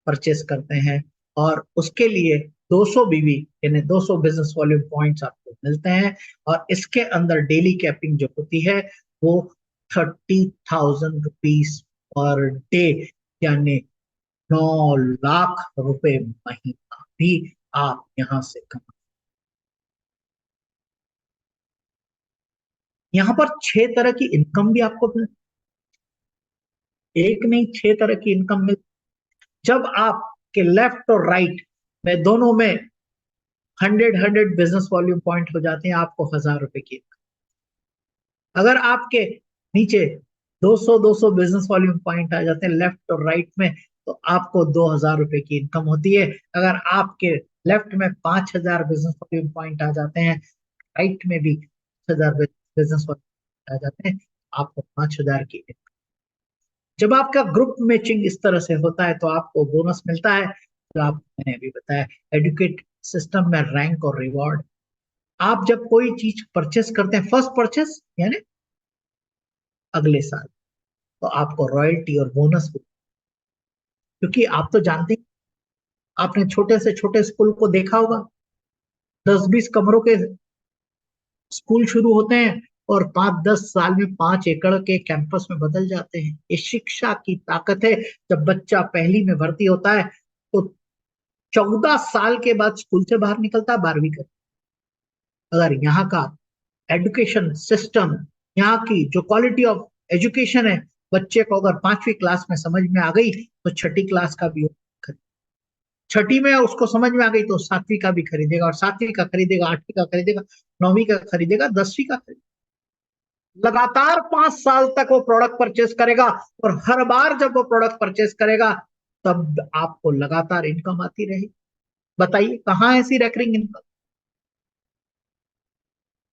परचेस करते हैं और उसके लिए 200 BB यानी 200 बिजनेस वॉल्यूम पॉइंट्स आपको मिलते हैं, और इसके अंदर डेली कैपिंग जो होती है वो 30,000 रुपीज पर डे यानी 9 लाख रुपए महीना भी आप यहां से कमा। यहां पर 6 तरह की इनकम भी आपको मिल, एक नहीं 6 तरह की इनकम मिल। जब आपके लेफ्ट और राइट में दोनों में 100 बिजनेस वॉल्यूम पॉइंट हो जाते हैं, आपको 1,000 रुपए की इनकम। अगर आपके नीचे 200 बिजनेस वॉल्यूम पॉइंट आ जाते हैं लेफ्ट और राइट में, तो आपको 2,000 रुपए की इनकम होती है। अगर आपके लेफ्ट में 5,000 बिजनेस वॉल्यूम पॉइंट आ जाते हैं, राइट में भी 5,000 बिजनेस वॉल्यूम आ जाते हैं, आपको 5,000 की इनकम। जब आपका ग्रुप मैचिंग इस तरह से होता है तो आपको बोनस मिलता है, जो आप मैंने अभी बताया एडुकेट सिस्टम में रैंक और रिवॉर्ड। आप जब कोई चीज परचेस करते हैं, फर्स्ट परचेस यानी अगले साल, तो आपको रॉयल्टी और बोनस, क्योंकि आप तो जानते हैं, आपने छोटे से छोटे स्कूल को देखा होगा, 10-20 कमरों के स्कूल शुरू होते हैं और 5-10 साल में 5 एकड़ के कैंपस में बदल जाते हैं। ये शिक्षा की ताकत है। जब बच्चा पहली में भर्ती होता है तो 14 साल के बाद स्कूल से बाहर निकलता है 12वीं कर। अगर यहाँ का एजुकेशन सिस्टम, यहाँ की जो क्वालिटी ऑफ एजुकेशन है, बच्चे को अगर 5वीं क्लास में समझ में आ गई तो 6ठी क्लास का भी, 6ठी में उसको समझ में आ गई तो 7वीं का भी खरीदेगा, और 7वीं का खरीदेगा, 8वीं का खरीदेगा, 9वीं का खरीदेगा, 10वीं का खरीदेगा। लगातार 5 साल तक वो प्रोडक्ट परचेस करेगा, और हर बार जब वो प्रोडक्ट परचेस करेगा तब आपको लगातार इनकम आती रहेगी। बताइए कहाँ ऐसी रेकरिंग इनकम?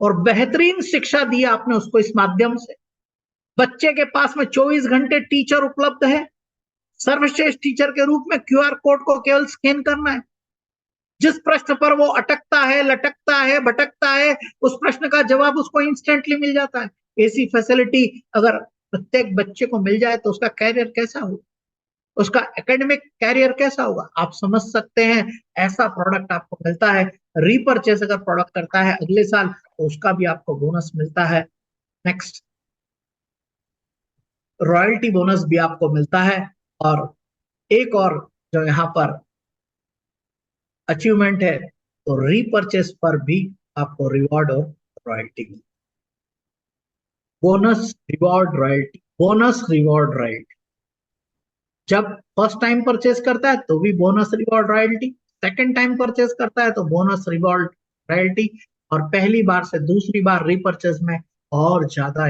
और बेहतरीन शिक्षा दी आपने उसको इस माध्यम से। बच्चे के पास में 24 घंटे टीचर उपलब्ध है। सर्वश्रेष्ठ टीचर के रूप में क्यूआर कोड को केवल स्कैन करना है। जिस प्रश्न पर वो अटकता है, लटकता है, भटकता है, उस प्रश्न का जवाब उसको इंस्टेंटली मिल जाता है। ऐसी फैसिलिटी अगर प्रत्येक बच्चे को मिल जाए तो उसका कैरियर कैसा होगा, उसका एकेडमिक कैरियर कैसा होगा, आप समझ सकते हैं। ऐसा प्रोडक्ट आपको मिलता है। रीपरचेस अगर प्रोडक्ट करता है अगले साल तो उसका भी आपको बोनस मिलता है। नेक्स्ट, रॉयल्टी बोनस भी आपको मिलता है। और एक और जो यहाँ पर अचीवमेंट है, तो रीपरचेस पर भी आपको रिवॉर्ड और royalty. Bonus, reward, royalty, bonus, reward, royalty. जब फर्स्ट टाइम परचेस करता है तो भी bonus, reward, royalty, second time purchase करता है तो बोनस, रिवॉर्ड, रॉयल्टी, और पहली बार से दूसरी बार रीपरचेस में और ज्यादा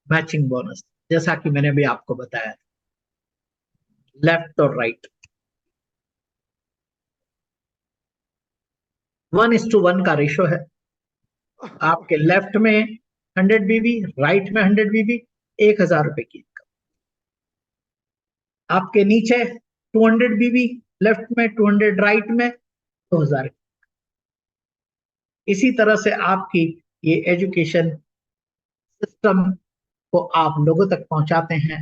मैचिंग बोनस, जैसा कि मैंने भी आपको बताया, लेफ्ट और राइट 1:1 का रेशो है। आपके लेफ्ट में 100 बीबी, राइट में 100 बीबी, 1000 रुपए की इनकम। आपके नीचे 200 बीबी, लेफ्ट में 200, राइट में 2000। इसी तरह से आपकी ये एजुकेशन सिस्टम को आप लोगों तक पहुंचाते हैं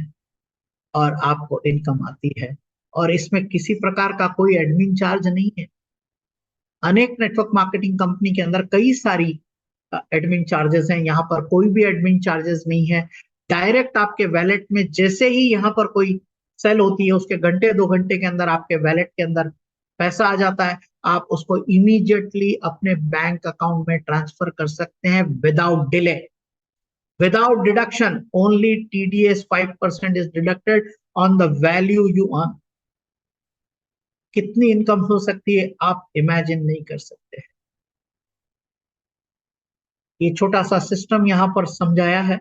और आपको इनकम आती है, और इसमें किसी प्रकार का कोई एडमिन चार्ज नहीं है। अनेक नेटवर्क मार्केटिंग कंपनी के अंदर कई सारी एडमिन चार्जेस हैं, यहाँ पर कोई भी एडमिन चार्जेस नहीं है। डायरेक्ट आपके वैलेट में जैसे ही यहाँ पर कोई सेल होती है उसके घंटे 2 घंटे के अंदर आपके वैलेट के अंदर पैसा आ जाता है। आप उसको इमीडिएटली अपने बैंक अकाउंट में ट्रांसफर कर सकते हैं without delay, without deduction. Only TDS 5% is deducted on the value you earn. कितनी इनकम हो सकती है आप इमेजिन नहीं कर सकते। ये छोटा सा सिस्टम यहां पर समझाया है।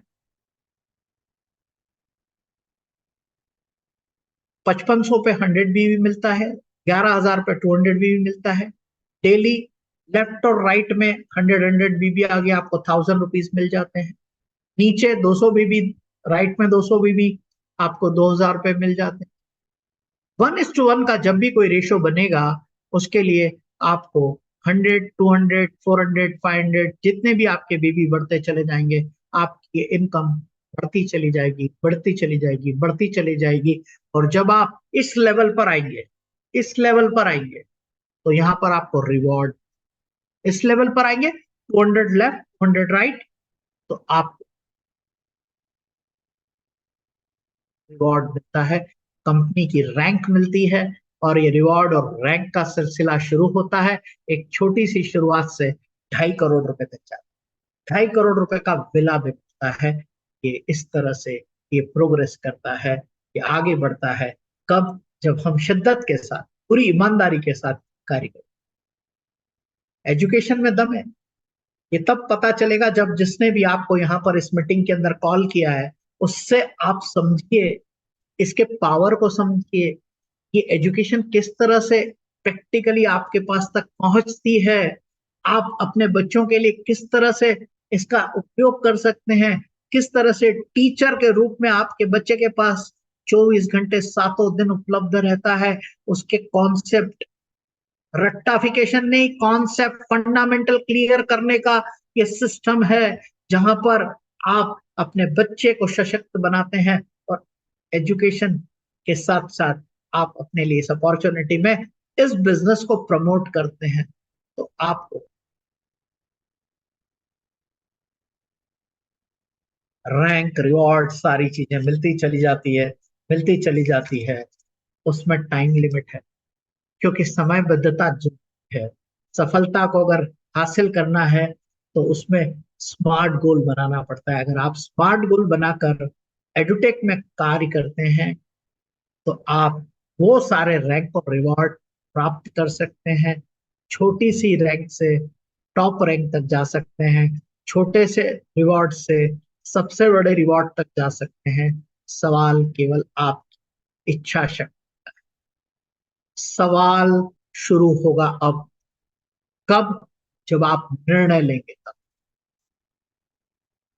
5500 पे 100 बीबी मिलता है, 11,000 पे 200 बीबी मिलता है डेली। लेफ्ट और राइट में 100 बीबी आ गया, आपको 1000 रुपीज मिल जाते हैं। नीचे 200 बीबी, राइट में 200 बीबी, आपको 2000 रुपए मिल जाते हैं। 1:1 का जब भी कोई रेशो बनेगा उसके लिए आपको 100, 200, 400, 500 जितने भी आपके बीबी बढ़ते चले जाएंगे, आपकी इनकम बढ़ती चली जाएगी, बढ़ती चली जाएगी, बढ़ती चली जाएगी। और जब आप इस लेवल पर आएंगे, इस लेवल पर आएंगे तो यहाँ पर आपको रिवॉर्ड, इस लेवल पर आएंगे 200 लेफ्ट 200 राइट, तो आपको रिवॉर्ड मिलता है, कंपनी की रैंक मिलती है। और ये रिवॉर्ड और रैंक का सिलसिला शुरू होता है एक छोटी सी शुरुआत से 2.5 करोड़ रुपए तक जाता है। 2.5 करोड़ रुपए का विला भी मिलता है। ये इस तरह से ये प्रोग्रेस करता है, ये आगे बढ़ता है। कब? जब हम शिद्दत के साथ, पूरी ईमानदारी के साथ कार्य करें। एजुकेशन में दम है, ये तब पता चलेगा जब जिसने भी आपको यहाँ पर इस मीटिंग के अंदर कॉल किया है उससे आप समझिए, इसके पावर को समझिए कि एजुकेशन किस तरह से प्रैक्टिकली आपके पास तक पहुंचती है। आप अपने बच्चों के लिए किस तरह से इसका उपयोग कर सकते हैं, किस तरह से टीचर के रूप में आपके बच्चे के पास 24 घंटे 7 दिन उपलब्ध रहता है। उसके कॉन्सेप्ट रट्टाफिकेशन नहीं, कॉन्सेप्ट फंडामेंटल क्लियर करने का ये सिस्टम है, जहां पर आप अपने बच्चे को सशक्त बनाते हैं और एजुकेशन के साथ साथ आप अपने लिए इस अपॉर्चुनिटी में इस बिजनेस को प्रमोट करते हैं। तो आपको रैंक, रिवॉर्ड, सारी चीजें मिलती चली जाती है, मिलती चली जाती है। उसमें टाइम लिमिट है, क्योंकि समयबद्धता जो है, सफलता को अगर हासिल करना है तो उसमें स्मार्ट गोल बनाना पड़ता है। अगर आप स्मार्ट गोल बनाकर एडुटेक में कार्य करते हैं तो आप वो सारे रैंक और रिवॉर्ड प्राप्त कर सकते हैं। छोटी सी रैंक से टॉप रैंक तक जा सकते हैं, छोटे से रिवॉर्ड से सबसे बड़े रिवॉर्ड तक जा सकते हैं। सवाल केवल आपकी इच्छा शक्ति। सवाल शुरू होगा अब। कब? जब आप निर्णय लेंगे तब।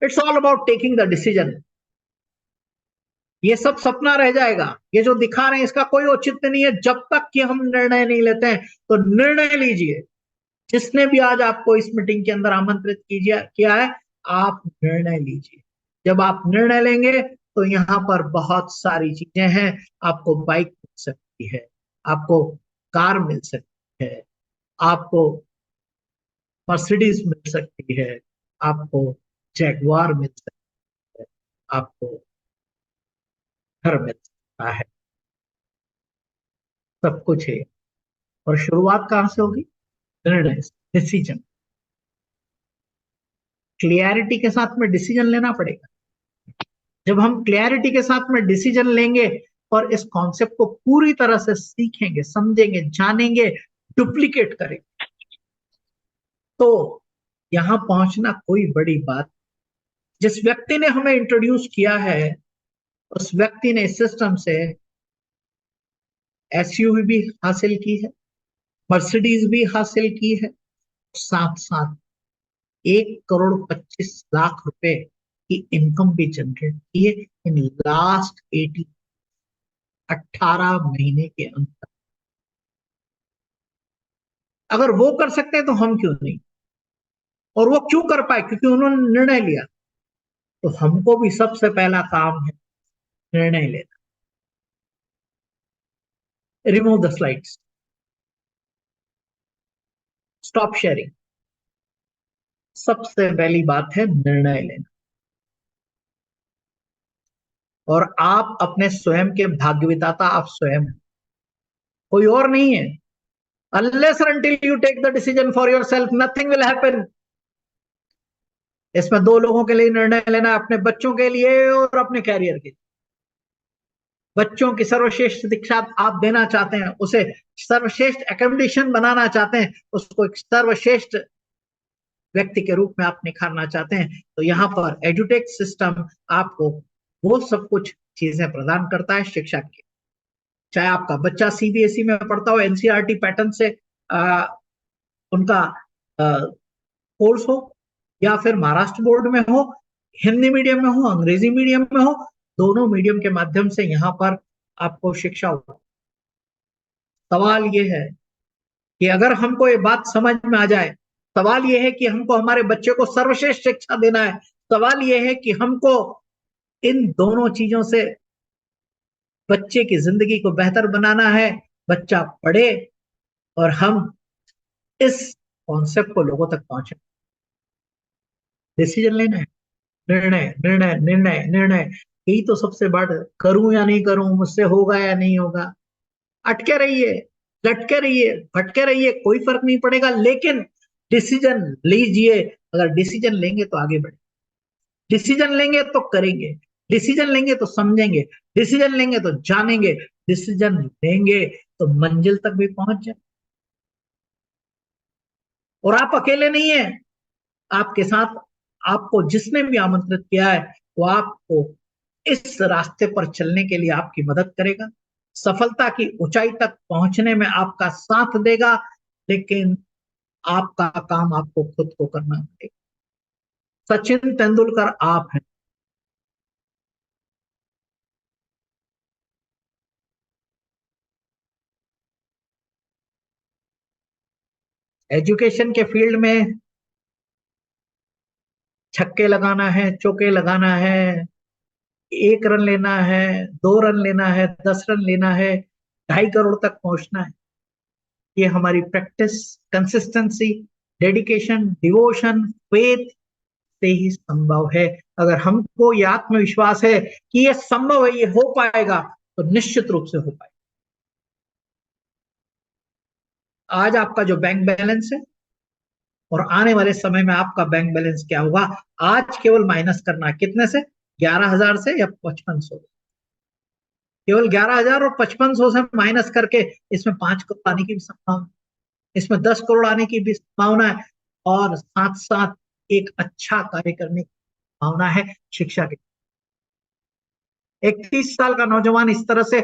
It's all about taking the decision. ये सब सपना रह जाएगा, ये जो दिखा रहे हैं इसका कोई औचित्य नहीं है जब तक कि हम निर्णय नहीं लेते हैं। तो निर्णय लीजिए। जिसने भी आज आपको इस मीटिंग के अंदर आमंत्रित कीजिए किया है, आप निर्णय लीजिए। जब आप निर्णय लेंगे तो यहाँ पर बहुत सारी चीजें हैं। आपको बाइक मिल सकती है, आपको कार मिल सकती है, आपको मर्सिडीज मिल सकती है, आपको जैगवार मिल सकती है, आपको घर मिल सकता है। सब कुछ है। और शुरुआत कहां से होगी? निर्णय से, डिसीजन। क्लियरिटी के साथ में डिसीजन लेना पड़ेगा। जब हम क्लियरिटी के साथ में डिसीजन लेंगे और इस कॉन्सेप्ट को पूरी तरह से सीखेंगे, समझेंगे, जानेंगे, डुप्लीकेट करेंगे, तो यहां पहुंचना कोई बड़ी बात। जिस व्यक्ति ने हमें इंट्रोड्यूस किया है उस व्यक्ति ने इस सिस्टम से एसयूवी भी हासिल की है, मर्सिडीज भी हासिल की है, साथ साथ 1,25,00,000 रुपए की इनकम भी जनरेट की है इन लास्ट 18 महीने के अंदर। अगर वो कर सकते हैं तो हम क्यों नहीं? और वो क्यों कर पाए? क्योंकि उन्होंने निर्णय लिया। तो हमको भी सबसे पहला काम है निर्णय लेना। Remove the slides, stop sharing. सबसे पहली बात है निर्णय लेना। और आप अपने स्वयं के भाग्य विधाता आप स्वयं हैं, कोई और नहीं है। Unless or until you take the decision for yourself, nothing will happen. इसमें दो लोगों के लिए निर्णय लेना है, अपने बच्चों के लिए और अपने कैरियर के लिए। बच्चों की सर्वश्रेष्ठ शिक्षा आप देना चाहते हैं, उसे सर्वश्रेष्ठ एकेडमिशियन बनाना चाहते हैं, उसको एक सर्वश्रेष्ठ व्यक्ति के रूप में आप निखारना चाहते हैं, तो यहाँ पर एजुटेक सिस्टम आपको वो सब कुछ चीजें प्रदान करता है शिक्षा की। चाहे आपका बच्चा सीबीएसई में पढ़ता हो, एनसीईआरटी पैटर्न से उनका कोर्स हो, या फिर महाराष्ट्र बोर्ड में हो, हिंदी मीडियम में हो, अंग्रेजी मीडियम में हो, दोनों मीडियम के माध्यम से यहाँ पर आपको शिक्षा हो। सवाल ये है कि अगर हमको ये बात समझ में आ जाए, सवाल ये है कि हमको हमारे बच्चे को सर्वश्रेष्ठ शिक्षा देना है, सवाल ये है कि हमको इन दोनों चीजों से बच्चे की जिंदगी को बेहतर बनाना है। बच्चा पढ़े और हम इस कॉन्सेप्ट को लोगों तक पहुंचे। डिसीजन लेना है, निर्णय निर्णय निर्णय निर्णय। यही तो सबसे बड़, करूं या नहीं करूं, मुझसे होगा या नहीं होगा। अटके रहिए, लटके रहिए, भटके रहिए, कोई फर्क नहीं पड़ेगा, लेकिन डिसीजन लीजिए। अगर डिसीजन लेंगे तो आगे बढ़े, डिसीजन लेंगे तो करेंगे, डिसीजन लेंगे तो समझेंगे, डिसीजन लेंगे तो जानेंगे, डिसीजन लेंगे तो मंजिल तक भी पहुंच जाए। और आप अकेले नहीं है, आपके साथ आपको जिसने भी आमंत्रित किया है वो आपको इस रास्ते पर चलने के लिए आपकी मदद करेगा, सफलता की ऊंचाई तक पहुंचने में आपका साथ देगा। लेकिन आपका काम आपको खुद को करना पड़ेगा। सचिन तेंदुलकर आप हैं। एजुकेशन के फील्ड में छक्के लगाना है, चौके लगाना है, 1 रन लेना है, 2 रन लेना है, 10 रन लेना है, 2.5 करोड़ तक पहुंचना है, ये हमारी practice, consistency, dedication, devotion, faith से ही संभव है। अगर हमको ये आत्मविश्वास है कि ये संभव है, ये हो पाएगा, तो निश्चित रूप से हो पाएगा। आज आपका जो बैंक बैलेंस है और आने वाले समय में आपका बैंक बैलेंस क्या होगा, आज केवल माइनस करना है। कितने से? 11,000 से या 5500? केवल 11,000 और 5500 से माइनस करके इसमें 5 करोड़ आने की भी संभावना, इसमें 10 करोड़ आने की भी संभावना है, और साथ साथ एक अच्छा कार्य करने की भावना है शिक्षा के। 31 साल का नौजवान इस तरह से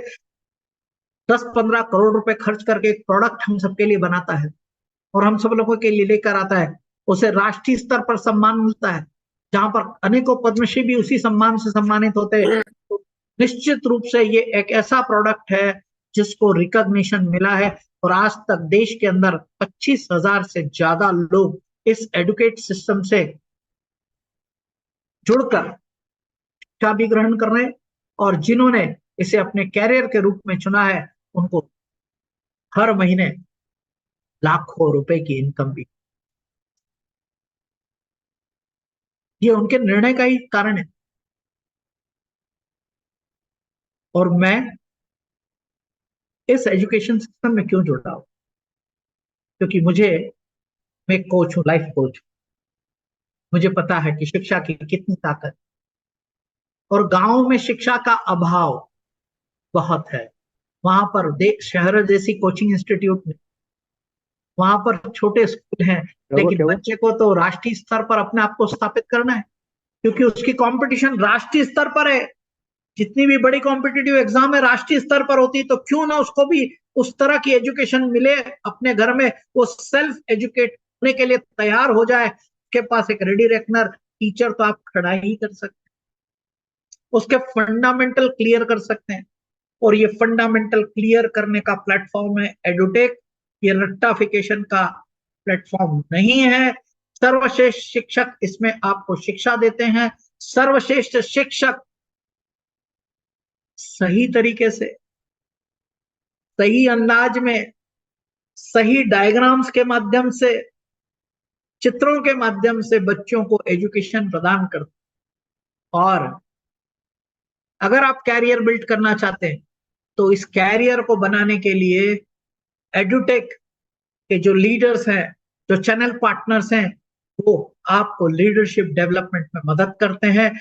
10-15 करोड़ रुपए खर्च करके एक प्रोडक्ट हम सबके लिए बनाता है और हम सब लोगों के लिए लेकर आता है, उसे राष्ट्रीय स्तर पर सम्मान मिलता है, जहां पर अनेकों पद्मश्री भी उसी सम्मान से सम्मानित होते हैं। तो निश्चित रूप से ये एक ऐसा प्रोडक्ट है जिसको रिकॉग्निशन मिला है, और आज तक देश के अंदर 25,000 से ज्यादा लोग इस एडुकेट सिस्टम से जुड़कर शिक्षा भी ग्रहण कर रहे हैं, और जिन्होंने इसे अपने कैरियर के रूप में चुना है उनको हर महीने लाखों रुपए की इनकम भी। ये उनके निर्णय का ही कारण है। और मैं इस एजुकेशन सिस्टम में क्यों जुड़ रहा हूं? क्योंकि मैं कोच हूं, लाइफ कोच। मुझे पता है कि शिक्षा की कितनी ताकत, और गांव में शिक्षा का अभाव बहुत है। वहां पर शहर जैसी कोचिंग इंस्टीट्यूट में, वहां पर छोटे स्कूल हैं, लेकिन बच्चे को तो राष्ट्रीय स्तर पर अपने आप को स्थापित करना है, क्योंकि उसकी कंपटीशन राष्ट्रीय स्तर पर है। जितनी भी बड़ी कॉम्पिटिटिव एग्जाम है राष्ट्रीय स्तर पर होती, तो क्यों ना उसको भी उस तरह की एजुकेशन मिले अपने घर में, वो सेल्फ एजुकेट होने के लिए तैयार हो जाए। उसके पास एक रेडी रेकनर टीचर तो आप खड़ा ही कर सकते हैं, उसके फंडामेंटल क्लियर कर सकते हैं, और ये फंडामेंटल क्लियर करने का प्लेटफॉर्म है एडुटेक। ये रट्टाफिकेशन का प्लेटफॉर्म नहीं है। सर्वश्रेष्ठ शिक्षक इसमें आपको शिक्षा देते हैं। सर्वश्रेष्ठ शिक्षक सही तरीके से, सही अंदाज में, सही डायग्राम्स के माध्यम से, चित्रों के माध्यम से बच्चों को एजुकेशन प्रदान करते हैं। और अगर आप कैरियर बिल्ड करना चाहते हैं तो इस कैरियर को बनाने के लिए एडुटेक के जो लीडर्स हैं, जो चैनल पार्टनर्स हैं, वो आपको लीडरशिप डेवलपमेंट में मदद करते हैं।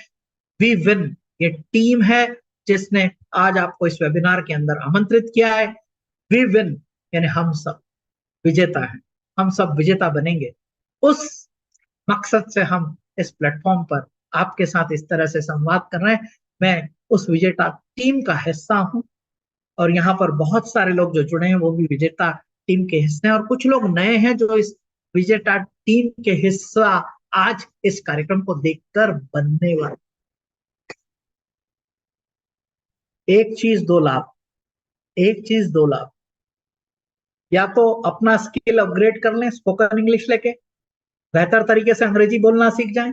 वी विन ये टीम है जिसने आज आपको इस वेबिनार के अंदर आमंत्रित किया है। वी विन यानी हम सब विजेता हैं, हम सब विजेता बनेंगे। उस मकसद से हम इस प्लेटफॉर्म पर आपके साथ इस तरह से संवाद कर रहे हैं। मैं उस विजेता टीम का हिस्सा हूं, और यहाँ पर बहुत सारे लोग जो जुड़े हैं वो भी विजेता टीम के हिस्से हैं, और कुछ लोग नए हैं जो इस विजेता टीम के हिस्सा आज इस कार्यक्रम को देखकर बनने वाले। एक चीज दो लाभ, एक चीज दो लाभ। या तो अपना स्किल अपग्रेड कर लें, स्पोकन इंग्लिश लेके बेहतर तरीके से अंग्रेजी बोलना सीख जाएं,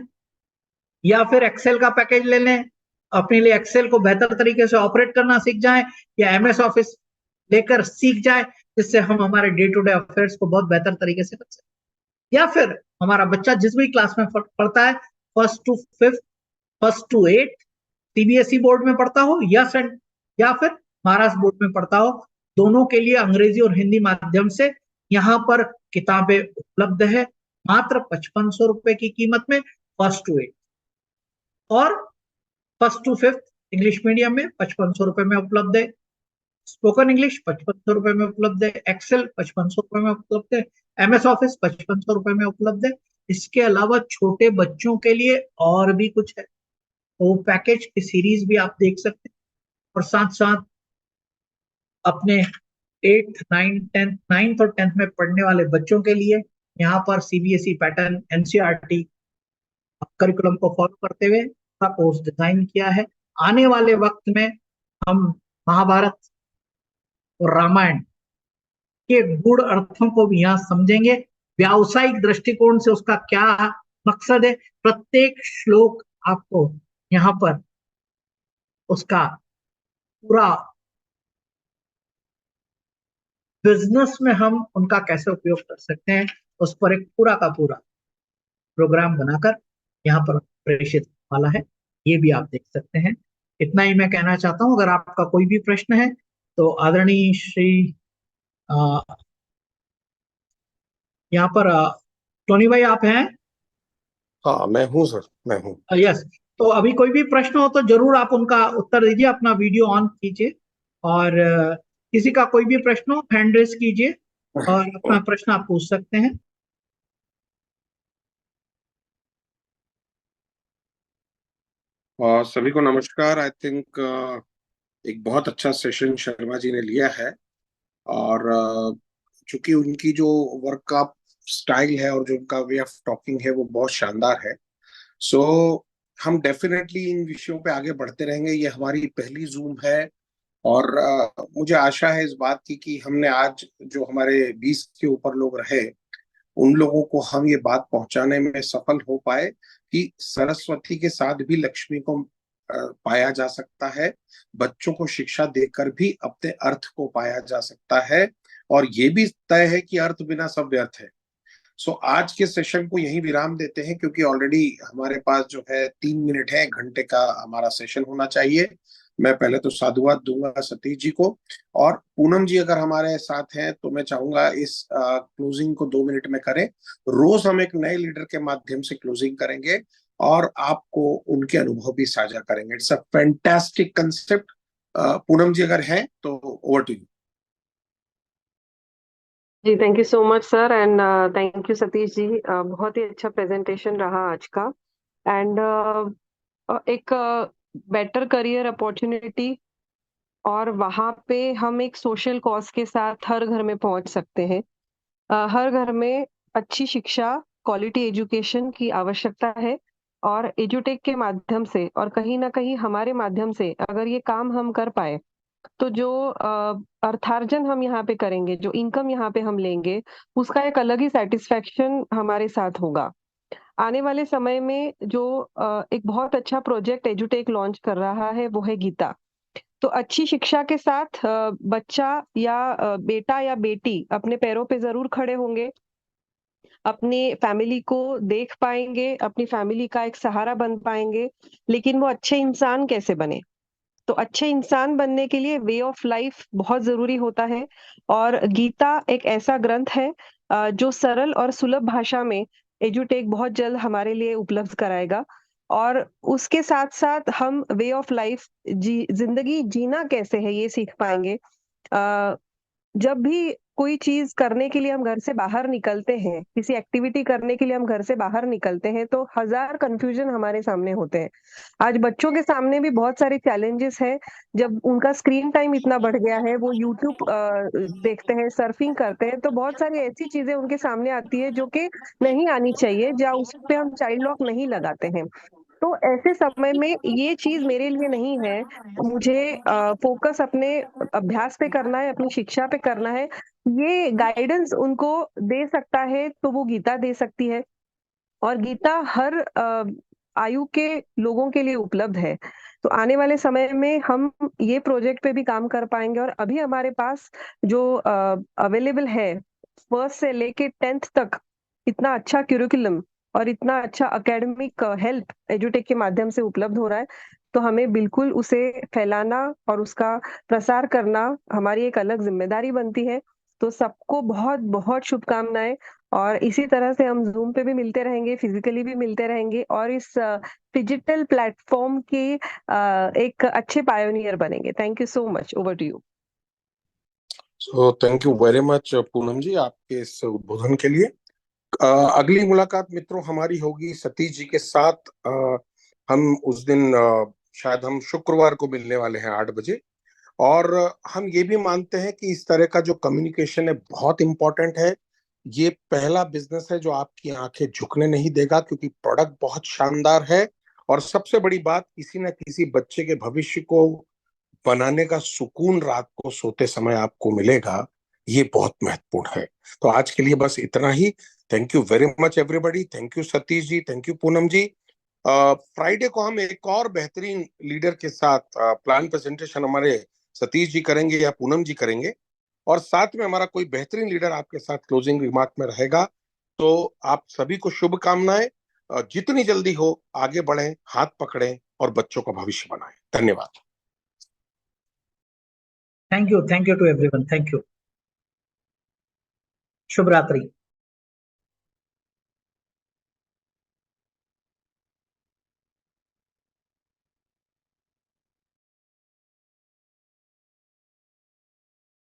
या फिर एक्सेल का पैकेज ले लें, अपने लिए एक्सेल को बेहतर तरीके से ऑपरेट करना सीख जाएं, या एमएस ऑफिस लेकर सीख जाएं, जिससे हम हमारे डे टू डे अफेयर्स को बहुत बेहतर तरीके से कर सकें। या फिर हमारा बच्चा जिस भी क्लास में पढ़ता है, 1st to 5th, 1st to 8th, CBSE board में पढ़ता हो या फिर महाराष्ट्र बोर्ड में पढ़ता हो, दोनों के लिए अंग्रेजी और हिंदी माध्यम से यहाँ पर किताबें उपलब्ध है मात्र 5500 रुपए की कीमत में 1st to 8th, और 1st to 5th English medium में 5500 रुपए में उपलब्ध है। स्पोकन इंग्लिश 5500 रुपए में उपलब्ध है। एक्सेल 5500 रुपए में उपलब्ध है। एमएस ऑफिस 5500 रुपए में उपलब्ध है। इसके अलावा छोटे बच्चों के लिए और भी कुछ है, वो पैकेज की सीरीज भी आप देख सकते हैं। और साथ साथ अपने 8th, 9th, 10th, 9th और 10th में पढ़ने वाले बच्चों के लिए यहाँ पर सीबीएसई पैटर्न, एनसीईआरटी करिकुलम को फॉलो करते हुए कोर्स डिजाइन किया है। आने वाले वक्त में हम महाभारत और रामायण के गूढ़ अर्थों को भी यहाँ समझेंगे, व्यावसायिक दृष्टिकोण से उसका क्या मकसद है, प्रत्येक श्लोक आपको यहाँ पर उसका पूरा बिजनेस में हम उनका कैसे उपयोग कर सकते हैं, उस पर एक पूरा का पूरा प्रोग्राम बनाकर यहाँ पर प्रेषित वाला है, ये भी आप देख सकते हैं। इतना ही मैं कहना चाहता हूँ। अगर आपका कोई भी प्रश्न है तो आदरणीय श्री यहाँ पर टोनी भाई आप हैं? हाँ मैं हूँ सर, मैं हूँ। यस, तो अभी कोई भी प्रश्न हो तो जरूर आप उनका उत्तर दीजिए, अपना वीडियो ऑन कीजिए और किसी का कोई भी प्रश्न हो हैंड रेस कीजिए और अपना प्रश्न आप पूछ सकते हैं। सभी को नमस्कार। आई थिंक एक बहुत अच्छा सेशन शर्मा जी ने लिया है और चूंकि उनकी जो वर्क का स्टाइल है और जो उनका वे ऑफ टॉकिंग है वो बहुत शानदार है। सो हम डेफिनेटली इन विषयों पे आगे बढ़ते रहेंगे। ये हमारी पहली जूम है और मुझे आशा है इस बात की कि हमने आज जो हमारे 20 के ऊपर लोग रहे उन लोगों को हम ये बात पहुंचाने में सफल हो पाए कि सरस्वती के साथ भी लक्ष्मी को पाया जा सकता है, बच्चों को शिक्षा देकर भी अपने अर्थ को पाया जा सकता है और ये भी तय है कि अर्थ बिना सब व्यर्थ है। सो आज के सेशन को यहीं विराम देते हैं क्योंकि ऑलरेडी हमारे पास जो है 3 मिनट है, 1 घंटे का हमारा सेशन होना चाहिए। मैं पहले तो साधुवाद दूंगा सतीश जी को और पूनम जी अगर हमारे साथ हैं तो मैं चाहूंगा इस क्लोजिंग को 2 मिनट में करें। रोज हम एक नए लीडर के माध्यम से क्लोजिंग करेंगे और आपको उनके अनुभव भी साझा करेंगे। It's a fantastic concept. Poonam ji अगर हैं तो ओवर टू यू। जी thank you so much sir and thank you Satish ji. बहुत ही अच्छा प्रेजेंटेशन रहा आज का एंड एक बेटर करियर अपॉर्चुनिटी और वहाँ पे हम एक सोशल कॉज के साथ हर घर में पहुंच सकते हैं। हर घर में अच्छी शिक्षा, क्वालिटी एजुकेशन की आवश्यकता है और एजुटेक के माध्यम से और कहीं ना कहीं हमारे माध्यम से अगर ये काम हम कर पाए तो जो अर्थार्जन हम यहाँ पे करेंगे, जो इनकम यहाँ पे हम लेंगे, उसका एक अलग ही सेटिस्फेक्शन हमारे साथ होगा। आने वाले समय में जो एक बहुत अच्छा प्रोजेक्ट एजुटेक लॉन्च कर रहा है वो है गीता। तो अच्छी शिक्षा के साथ बच्चा या बेटा या बेटी अपने पैरों पे जरूर खड़े होंगे, अपनी फैमिली को देख पाएंगे, अपनी फैमिली का एक सहारा बन पाएंगे। लेकिन वो अच्छे इंसान कैसे बने? तो अच्छे इंसान बनने के लिए वे ऑफ लाइफ बहुत जरूरी होता है और गीता एक ऐसा ग्रंथ है जो सरल और सुलभ भाषा में एजुटेक बहुत जल्द हमारे लिए उपलब्ध कराएगा और उसके साथ साथ हम वे ऑफ लाइफ जिंदगी जीना कैसे है ये सीख पाएंगे। जब भी कोई चीज करने के लिए हम घर से बाहर निकलते हैं, किसी एक्टिविटी करने के लिए हम घर से बाहर निकलते हैं तो हजार कंफ्यूजन हमारे सामने होते हैं। आज बच्चों के सामने भी बहुत सारे चैलेंजेस हैं। जब उनका स्क्रीन टाइम इतना बढ़ गया है, वो यूट्यूब देखते हैं, सर्फिंग करते हैं, तो बहुत सारी ऐसी चीजें उनके सामने आती है जो कि नहीं आनी चाहिए, जहाँ उस पे हम चाइल्ड लॉक नहीं लगाते हैं। तो ऐसे समय में ये चीज मेरे लिए नहीं है, मुझे फोकस अपने अभ्यास पे करना है, अपनी शिक्षा पे करना है। ये गाइडेंस उनको दे सकता है तो वो गीता दे सकती है और गीता हर आयु के लोगों के लिए उपलब्ध है। तो आने वाले समय में हम ये प्रोजेक्ट पे भी काम कर पाएंगे और अभी हमारे पास जो अवेलेबल है 1st से लेके 10th तक इतना अच्छा क्यूरिकुलम और इतना अच्छा एकेडमिक हेल्प एजुटेक के माध्यम से उपलब्ध हो रहा है, तो हमें बिल्कुल उसे फैलाना और उसका प्रसार करना हमारी एक अलग जिम्मेदारी बनती है। तो सबको बहुत बहुत शुभकामनाएं और इसी तरह से हम जूम पे भी मिलते रहेंगे, फिजिकली भी मिलते रहेंगे और इस डिजिटल प्लेटफॉर्म के एक अच्छे पायोनियर बनेंगे। Thank you so much. Over to you. So thank you very much Poonam ji आपके इस उद्बोधन के लिए। अगली मुलाकात मित्रों हमारी होगी सतीश जी के साथ। हम उस दिन शायद हम शुक्रवार को मिलने वाले हैं 8 बजे और हम ये भी मानते हैं कि इस तरह का जो कम्युनिकेशन है बहुत इंपॉर्टेंट है। ये पहला बिजनेस है जो आपकी आंखें झुकने नहीं देगा क्योंकि प्रोडक्ट बहुत शानदार है और सबसे बड़ी बात किसी न किसी बच्चे के भविष्य को बनाने का सुकून रात को सोते समय आपको मिलेगा। ये बहुत महत्वपूर्ण है। तो आज के लिए बस इतना ही। Thank you very much everybody, thank you Satish ji, thank you Poonam ji. Friday को हम एक और बेहतरीन लीडर के साथ प्लान प्रेजेंटेशन हमारे सतीश जी करेंगे या पूनम जी करेंगे, और साथ में हमारा कोई बेहतरीन लीडर आपके साथ क्लोजिंग रिमार्क में रहेगा। तो आप सभी को शुभकामनाएं, जितनी जल्दी हो आगे बढ़ें, हाथ पकड़ें और बच्चों का भविष्य बनाएं। धन्यवाद। Thank you to everyone, thank you. शुभ रात्रि।